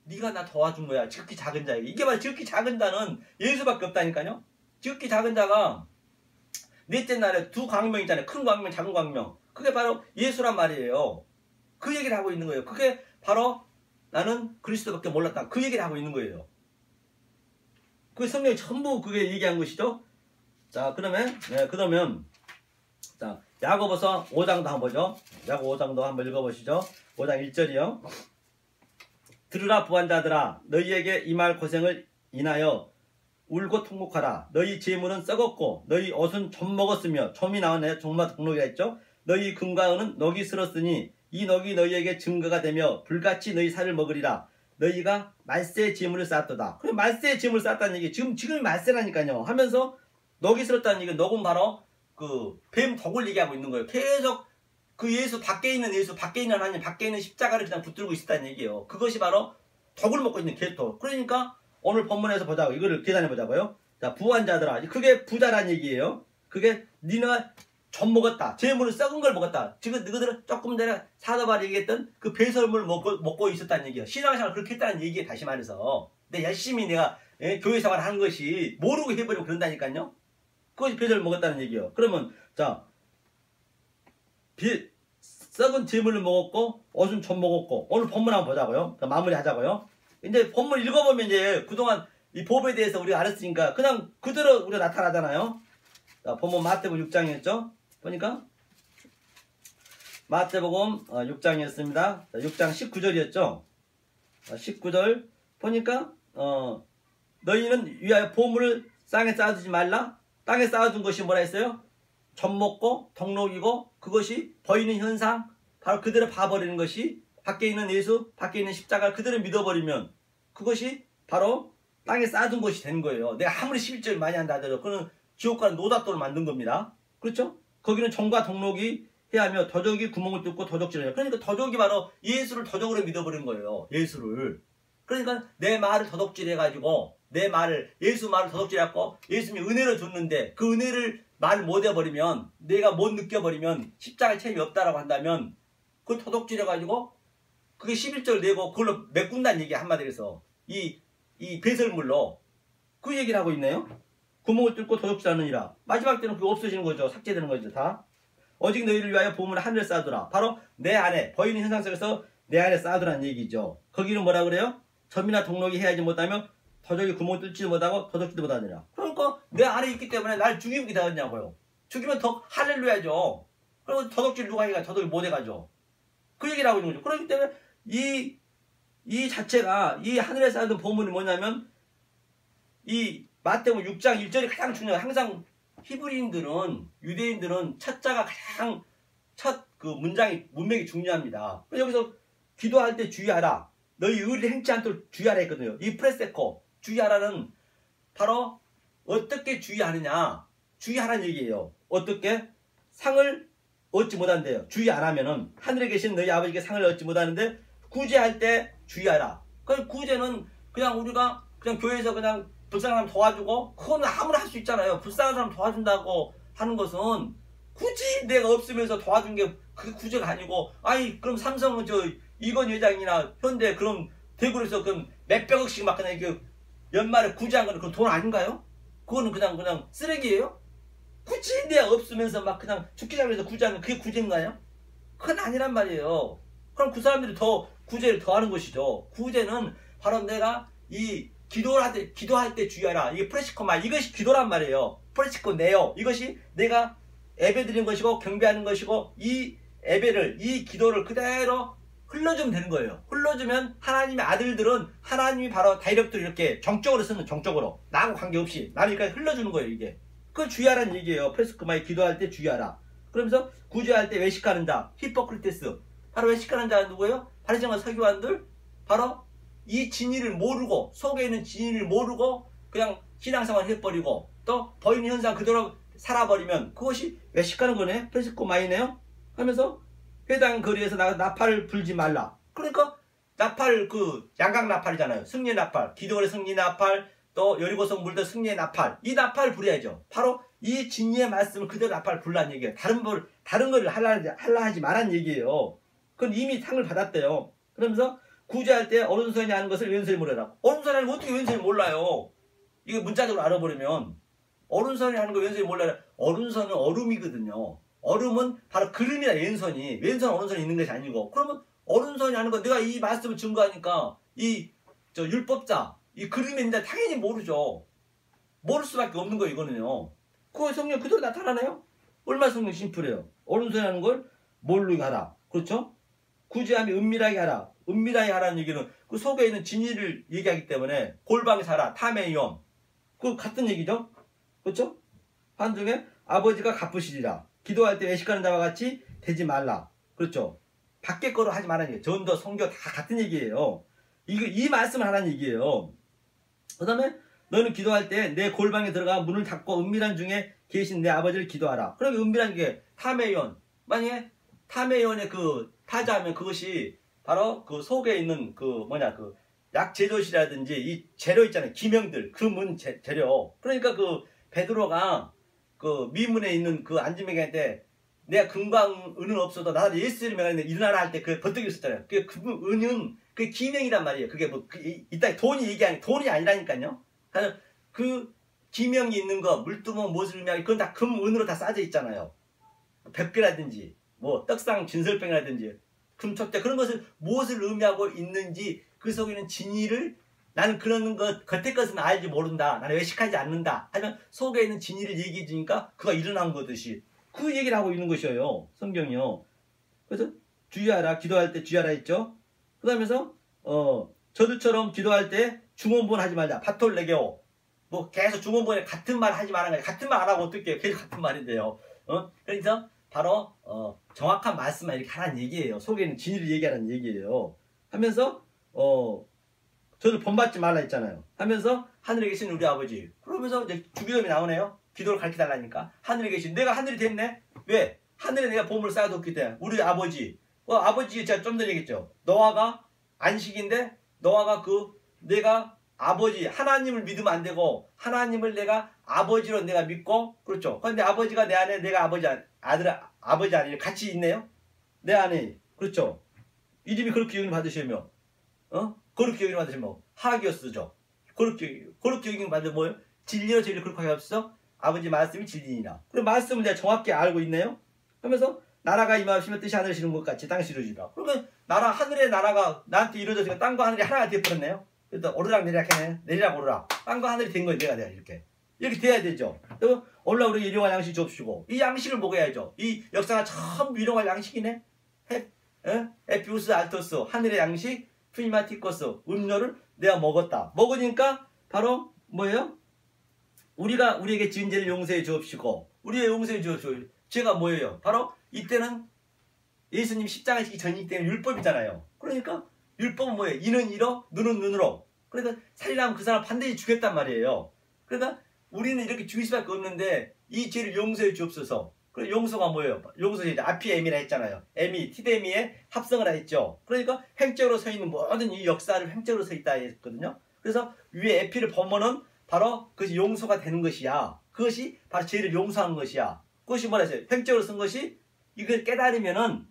네가 나 도와준 거야. 지극히 작은 자에게. 이게 바로 지극히 작은 자는 예수밖에 없다니까요. 지극히 작은 자가 넷째 날에 두 광명 있잖아요. 큰 광명, 작은 광명. 그게 바로 예수란 말이에요. 그 얘기를 하고 있는 거예요. 그게 바로 나는 그리스도밖에 몰랐다. 그 얘기를 하고 있는 거예요. 그 성경이 전부 그게 얘기한 것이죠. 자, 그러면 자, 야고보서 5장도 한번 보죠. 야고보 5장도 한번 읽어보시죠. 5장 1절이요. 들으라 부한자들아 너희에게 이 말 고생을 인하여 울고 통곡하라. 너희 재물은 썩었고 너희 옷은 좀 먹었으며 점이 나오네. 종마 등록이라 했죠. 너희 금과 은은 녹이 슬었으니 이 녹이 너희에게 증거가 되며 불같이 너희 살을 먹으리라. 너희가 말세의 재물을 쌓았도다. 그럼 말세의 재물을 쌓았다는 얘기 지금이 말세라니까요. 하면서 녹이 슬었다는 얘기 녹은 바로 그 뱀 독을 얘기하고 있는 거예요. 계속 그 예수 밖에 있는 예수 밖에 있는 하나님 밖에 있는 십자가를 그냥 붙들고 있었다는 얘기예요. 그것이 바로 독을 먹고 있는 개토. 그러니까 오늘 본문에서 보자고 이거를 계산해 보자고요. 자, 부한 자들아 그게 부자란 얘기예요. 그게 니네가 좀 먹었다. 재물은 썩은 걸 먹었다. 지금 너희들은 조금 전에 사도바리 얘기했던 그 배설물을 먹고 있었다는 얘기예요. 신앙생활 그렇게 했다는 얘기에 다시 말해서 내가 열심히 내가 교회 생활을 하는 것이 모르고 해버리고 그런다니까요. 그것이 배설물 먹었다는 얘기예요. 그러면 자 썩은 재물을 먹었고 옷은 좀 먹었고 오늘 본문 한번 보자고요. 마무리 하자고요. 이제 본문 읽어보면 이제 그동안 이 법에 대해서 우리가 알았으니까 그냥 그대로 우리가 나타나잖아요. 자, 본문 마태복음 6장이었죠. 보니까 마태복음 6장이었습니다. 6장 19절이었죠. 19절 보니까 너희는 위하여 보물을 땅에 쌓아두지 말라. 땅에 쌓아둔 것이 뭐라 했어요? 젖 먹고 덕록이고 그것이 보이는 현상 바로 그대로 봐버리는 것이 밖에 있는 예수 밖에 있는 십자가를 그대로 믿어버리면 그것이 바로 땅에 쌓아둔 것이 되는 거예요. 내가 아무리 11절 많이 한다 하더라도 그는 지옥과는 노답도를 만든 겁니다. 그렇죠? 거기는 정과 덕록이 해야 하며 더덕이 구멍을 뚫고 도적질을 해요. 그러니까 더덕이 바로 예수를 도적으로 믿어버린 거예요. 예수를. 그러니까 내 말을 도덕질해가지고 내 말을 예수 말을 도덕질해갖고 예수님이 은혜를 줬는데 그 은혜를 말을 못 해버리면 내가 못 느껴버리면 십자가의 책임이 없다라고 한다면 그걸 도덕질해가지고 그게 11절 내고 그걸로 메꾼다는 얘기 한마디로 해서 이 배설물로 그 얘기를 하고 있네요. 구멍을 뚫고 도적질하느니라. 마지막 때는 그거 없어지는 거죠. 삭제되는 거죠. 다. 오직 너희를 위하여 보물을 하늘에 쌓아두라. 바로 내 안에 보이는 현상 속에서 내 안에 쌓아두라는 얘기죠. 거기는 뭐라 그래요? 점이나 동록이 해야지 못하며 도적이 구멍을 뚫지도 못하고 도적질도 못하느니라. 그러니까 내 안에 있기 때문에 날 죽이게 되었냐고요. 죽이면 더 할렐루야죠. 그리고 도적질 누가 해가 도적이 못 해가죠. 그 얘기를 하고 있는 거죠. 그렇기 때문에 이 자체가 이 하늘에 쌓아둔 보물이 뭐냐면 이 마태복음 6장 1절이 가장 중요해요. 항상 히브리인들은 유대인들은 첫 자가 가장 첫 그 문맥이 중요합니다. 그래서 여기서 기도할 때 주의하라. 너희 의를 행치 않도록 주의하라 했거든요. 이 프레세코 주의하라는 바로 어떻게 주의하느냐 주의하라는 얘기예요. 어떻게 상을 얻지 못한대요. 주의 안 하면은 하늘에 계신 너희 아버지께 상을 얻지 못하는데 구제할 때 주의하라. 그 구제는 그냥 우리가 그냥 교회에서 그냥 불쌍한 사람 도와주고, 그거는 아무나 할 수 있잖아요. 불쌍한 사람 도와준다고 하는 것은 굳이 내가 없으면서 도와준 게 그게 구제가 아니고, 아이 그럼 삼성은 저 이건 회장이나 현대 그럼 대구에서 그럼 몇백억씩 막 그냥 이렇게 연말에 구제한 거는 그건 돈 아닌가요? 그거는 그냥 쓰레기예요? 굳이 내가 없으면서 막 그냥 죽기 전에서 구제하는 그게 구제인가요? 그건 아니란 말이에요. 그럼 그 사람들이 더 구제를 더 하는 것이죠. 구제는 바로 내가 이 기도할 때 주의하라. 이게 프레시코마, 이것이 기도란 말이에요. 프레시코 네요. 이것이 내가 예배드리는 것이고 경배하는 것이고, 이 예배를, 이 기도를 그대로 흘러주면 되는 거예요. 흘러주면 하나님의 아들들은 하나님이 바로 다이렉트로 이렇게 정적으로 쓰는, 정적으로 나하고 관계없이 나를 이렇게 흘러주는 거예요. 이게 그걸 주의하라는 얘기예요. 프레시코마에 기도할 때 주의하라. 그러면서 구제할 때 외식하는 자, 히포크리테스. 바로 외식하는 자가 누구예요? 바리새인과 서기관들. 바로 이 진리를 모르고, 속에 있는 진리를 모르고 그냥 신앙생활 해버리고 또 보이는 현상 그대로 살아버리면 그것이 외식하는 거네. 프레시코마이네요. 하면서 회당 거리에서 나팔을 불지 말라. 그러니까 나팔, 그 양각 나팔이잖아요. 승리의 나팔, 기도의 승리 나팔, 또 여리고성 물들 승리의 나팔, 이 나팔 불어야죠. 바로 이 진리의 말씀을 그대로 나팔 불라는 얘기예요. 다른 걸 할라 하지 말란 얘기예요. 그건 이미 상을 받았대요. 그러면서 구제할 때 어른선이 하는 것을 왼손에 모르라. 어른선이 하는 거 어떻게 왼손에 몰라요? 이게 문자적으로 알아버리면 어른선이 하는 거 왼손에 몰라요. 어른선은 얼음이거든요. 얼음은 바로 그림이라, 왼손이. 왼손 어른선이 있는 것이 아니고. 그러면 어른선이 하는 건 내가 이 말씀을 증거하니까 이 율법자, 이 그림에 있는데 당연히 모르죠. 모를 수밖에 없는 거예요, 이거는요. 그거 성령 그대로 나타나나요? 얼마나 성령 심플해요. 오른손에 하는 걸 모르게 하라. 그렇죠? 구제하며 은밀하게 하라. 은밀하게 하라는 얘기는 그 속에 있는 진리를 얘기하기 때문에 골방에서 하라. 탐의 위험. 그 같은 얘기죠? 그렇죠? 한중에 아버지가 갚으시리라. 기도할 때 외식하는 자와 같이 되지 말라. 그렇죠? 밖에 거로 하지 말라는 얘기예요. 전도, 성교 다 같은 얘기예요. 이 말씀을 하라는 얘기예요. 그 다음에 너는 기도할 때 내 골방에 들어가 문을 닫고 은밀한 중에 계신 내 아버지를 기도하라. 그러면 은밀한 게 탐의원. 만약에 탐의원의 그 타자하면 그것이 바로 그 속에 있는 그 약제조실이라든지 이 재료 있잖아요. 기명들. 그 문 재료. 그러니까 그 베드로가 그 미문에 있는 그 안지명한테 내가 금방 은은 없어도 나를 예수를 명하는데 일어나라 할 때 그 버뜩이 있었잖아요. 그 은은 그 기명이란 말이에요. 그게 뭐 이따 돈이 얘기하는 돈이 아니라니까요. 그래서 그 기명이 있는 거 물두멍 무엇을 의미하고 그건 다 금은으로 다 싸져 있잖아요. 벽계라든지 뭐 떡상 진설병이라든지 금촉대 그런 것을 무엇을 의미하고 있는지 그 속에 있는 진리를 나는 그런 것 겉에 것은 알지 모른다. 나는 외식하지 않는다. 하지만 속에 있는 진리를 얘기해 주니까 그가 일어난 거듯이 그 얘기를 하고 있는 것이에요. 성경이요. 그래서 주의하라. 기도할 때 주의하라 했죠. 그 다음에서 저들처럼 기도할 때 중언부언 하지 말자. 바톨레게오. 뭐 계속 중언부언에 같은 말 하지 말라는 거예요. 같은 말 안 하고 어떻게 해요? 계속 같은 말인데요. 그래서 바로 정확한 말씀만 이렇게 하라는 얘기예요. 속에 있는 진리를 얘기하라는 얘기예요. 하면서 저를 본받지 말라 했잖아요. 하면서 하늘에 계신 우리 아버지. 그러면서 이제 주기도문이 나오네요. 기도를 가르쳐달라니까. 하늘에 계신 내가 하늘이 됐네. 왜? 하늘에 내가 보물을 쌓아뒀기 때문에 우리 아버지. 아버지 제가 좀 전에 얘기했죠. 노아가 안식인데 노아가 내가 아버지 하나님을 믿으면 안 되고 하나님을 내가 아버지로 내가 믿고 그렇죠. 그런데 아버지가 내 안에 내가 아버지 아니 같이 있네요. 내 안에 그렇죠. 이름이 그렇게 여김을 받으시면 거룩히 여김을 받으시면 하기어스죠. 거룩히 여김을 받으면 뭐예요? 진리로 저희를 그렇게 하게 없어. 아버지 말씀이 진리니라. 그럼 말씀을 내가 정확히 알고 있네요. 그러면서 나라가 임하시면 뜻이 하늘에 이루어진 것 같이 땅에 이루어지라. 그러면 하늘의 나라가 나한테 이루어져서 땅과 하늘이 하나가 되어버렸네요. 그래서 오르락 내리락 해. 내리락 오르락. 땅과 하늘이 된 거예요. 내가 이렇게 돼야 되죠. 그리고 올라 우리 일용할 양식 주옵시고 이 양식을 먹어야죠. 이 역사가 참 일용할 양식이네. 에피우스 알토스 하늘의 양식 프리마티코스 음료를 내가 먹으니까 바로 뭐예요? 우리에게 지은 죄를 용서해 주옵시고 우리의 용서해 주옵시고 죄가 뭐예요? 바로 이때는 예수님 십자가 지기 전이기 때문에 율법이잖아요. 그러니까 율법은 뭐예요? 이는 이로 눈은 눈으로. 그러니까 살인하면 그 사람 반드시 죽였단 말이에요. 그러니까 우리는 이렇게 죽일 수밖에 없는데 이 죄를 용서해 주옵소서. 그리고 용서가 뭐예요? 용서가 이제 아피에미라 했잖아요. 에미, 티데미에 합성을 했죠. 그러니까 횡적으로 서 있는 모든 이 역사를 횡적으로 서 있다 했거든요. 그래서 위에 에피를 보면은 바로 그것이 용서가 되는 것이야. 그것이 바로 죄를 용서한 것이야. 그것이 뭐라 했어요? 횡적으로 쓴 것이 이걸 깨달으면은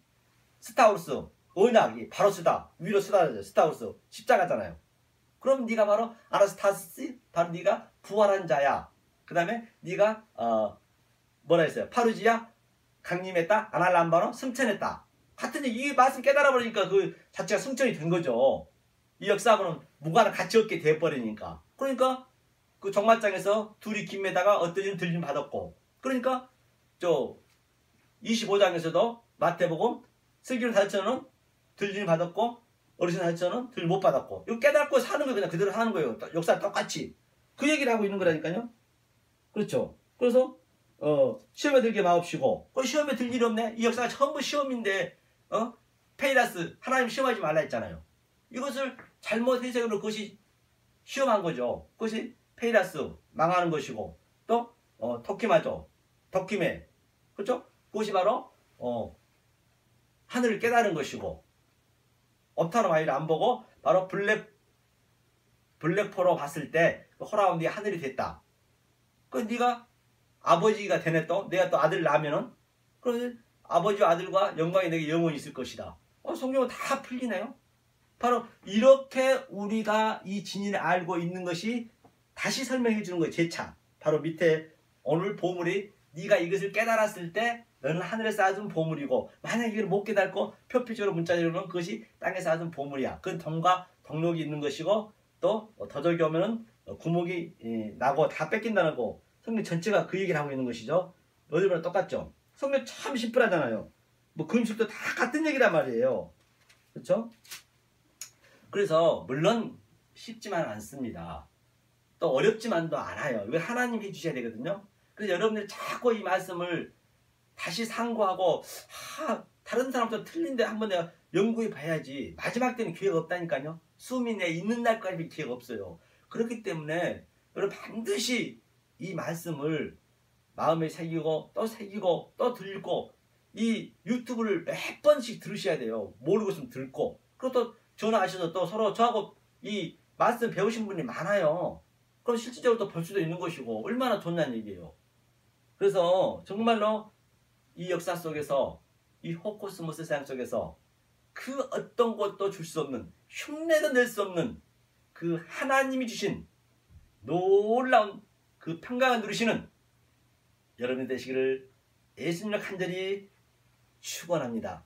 스타우루스 언약이 바로 쓰다 위로 쓰다 스타우루스 십자가잖아요. 그럼 네가 바로 아나스타시 바로 네가 부활한 자야. 그 다음에 네가 뭐라 했어요? 파루지야 강림했다 아날람바노 승천했다. 같은 이 말씀 깨달아 버리니까 그 자체가 승천이 된 거죠. 이 역사하고는 무관한 가치 없게 돼버리니까. 그러니까 그 정말장에서 둘이 김에다가 어떤 이는 들림 받았고, 그러니까 저 25장에서도 마태복음 슬기로 4천원은 들림 받았고 어르신 4천원은 들림 못 받았고, 이거 깨닫고 사는 거예요. 그냥 그대로 사는 거예요. 역사 똑같이 그 얘기를 하고 있는 거라니까요. 그렇죠. 그래서 시험에 들게 마옵시고, 시험에 들 일이 없네. 이 역사가 전부 시험인데 페이라스 하나님 시험하지 말라 했잖아요. 이것을 잘못 해석으로 그것이 시험한 거죠. 그것이 페이라스 망하는 것이고, 또 토키마죠 덕김에, 그렇죠? 그것이 바로 하늘을 깨달은 것이고, 업타로 마이를 안 보고 바로 블랙포로 봤을 때 호라운드의 하늘이 됐다. 그 네가 아버지가 되네. 또 내가 또 아들 낳으면은 그 아버지와 아들과 영광이 내게 영원히 있을 것이다. 성경은 다 풀리네요. 바로 이렇게 우리가 이 진리를 알고 있는 것이 다시 설명해 주는 거예요. 재차. 바로 밑에 오늘 보물이 네가 이것을 깨달았을 때 너는 하늘에 쌓아둔 보물이고, 만약 이걸 못 깨닫고 표피적으로 문자적으로는 그것이 땅에 쌓아둔 보물이야. 그건 덤과 덕록이 있는 것이고, 또 더덕이 오면은 구멍이 나고 다 뺏긴다는 거. 성경 전체가 그 얘기를 하고 있는 것이죠. 어디보다 똑같죠. 성경 참 심플하잖아요. 뭐 금식도 다 같은 얘기란 말이에요. 그렇죠? 그래서 물론 쉽지만 않습니다. 또 어렵지만도 않아요. 이걸 하나님 해주셔야 되거든요. 그래서 여러분들이 자꾸 이 말씀을 다시 상고하고 다른 사람도 틀린데 한번 내가 연구해 봐야지. 마지막 때는 기회가 없다니까요. 숨이 내 있는 날까지 기회가 없어요. 그렇기 때문에 여러분 반드시 이 말씀을 마음에 새기고 또 들고, 이 유튜브를 몇 번씩 들으셔야 돼요. 모르고 있으면 듣고, 그리고 또 전화하셔서 또 서로 저하고 이 말씀 배우신 분이 많아요. 그럼 실질적으로 또 볼 수도 있는 것이고, 얼마나 좋냐는 얘기예요. 그래서 정말로 이 역사 속에서, 이 호코스모스 세상 속에서 그 어떤 것도 줄 수 없는, 흉내도 낼 수 없는 그 하나님이 주신 놀라운 그 평강을 누리시는 여러분이 되시기를 예수님을 간절히 축원합니다.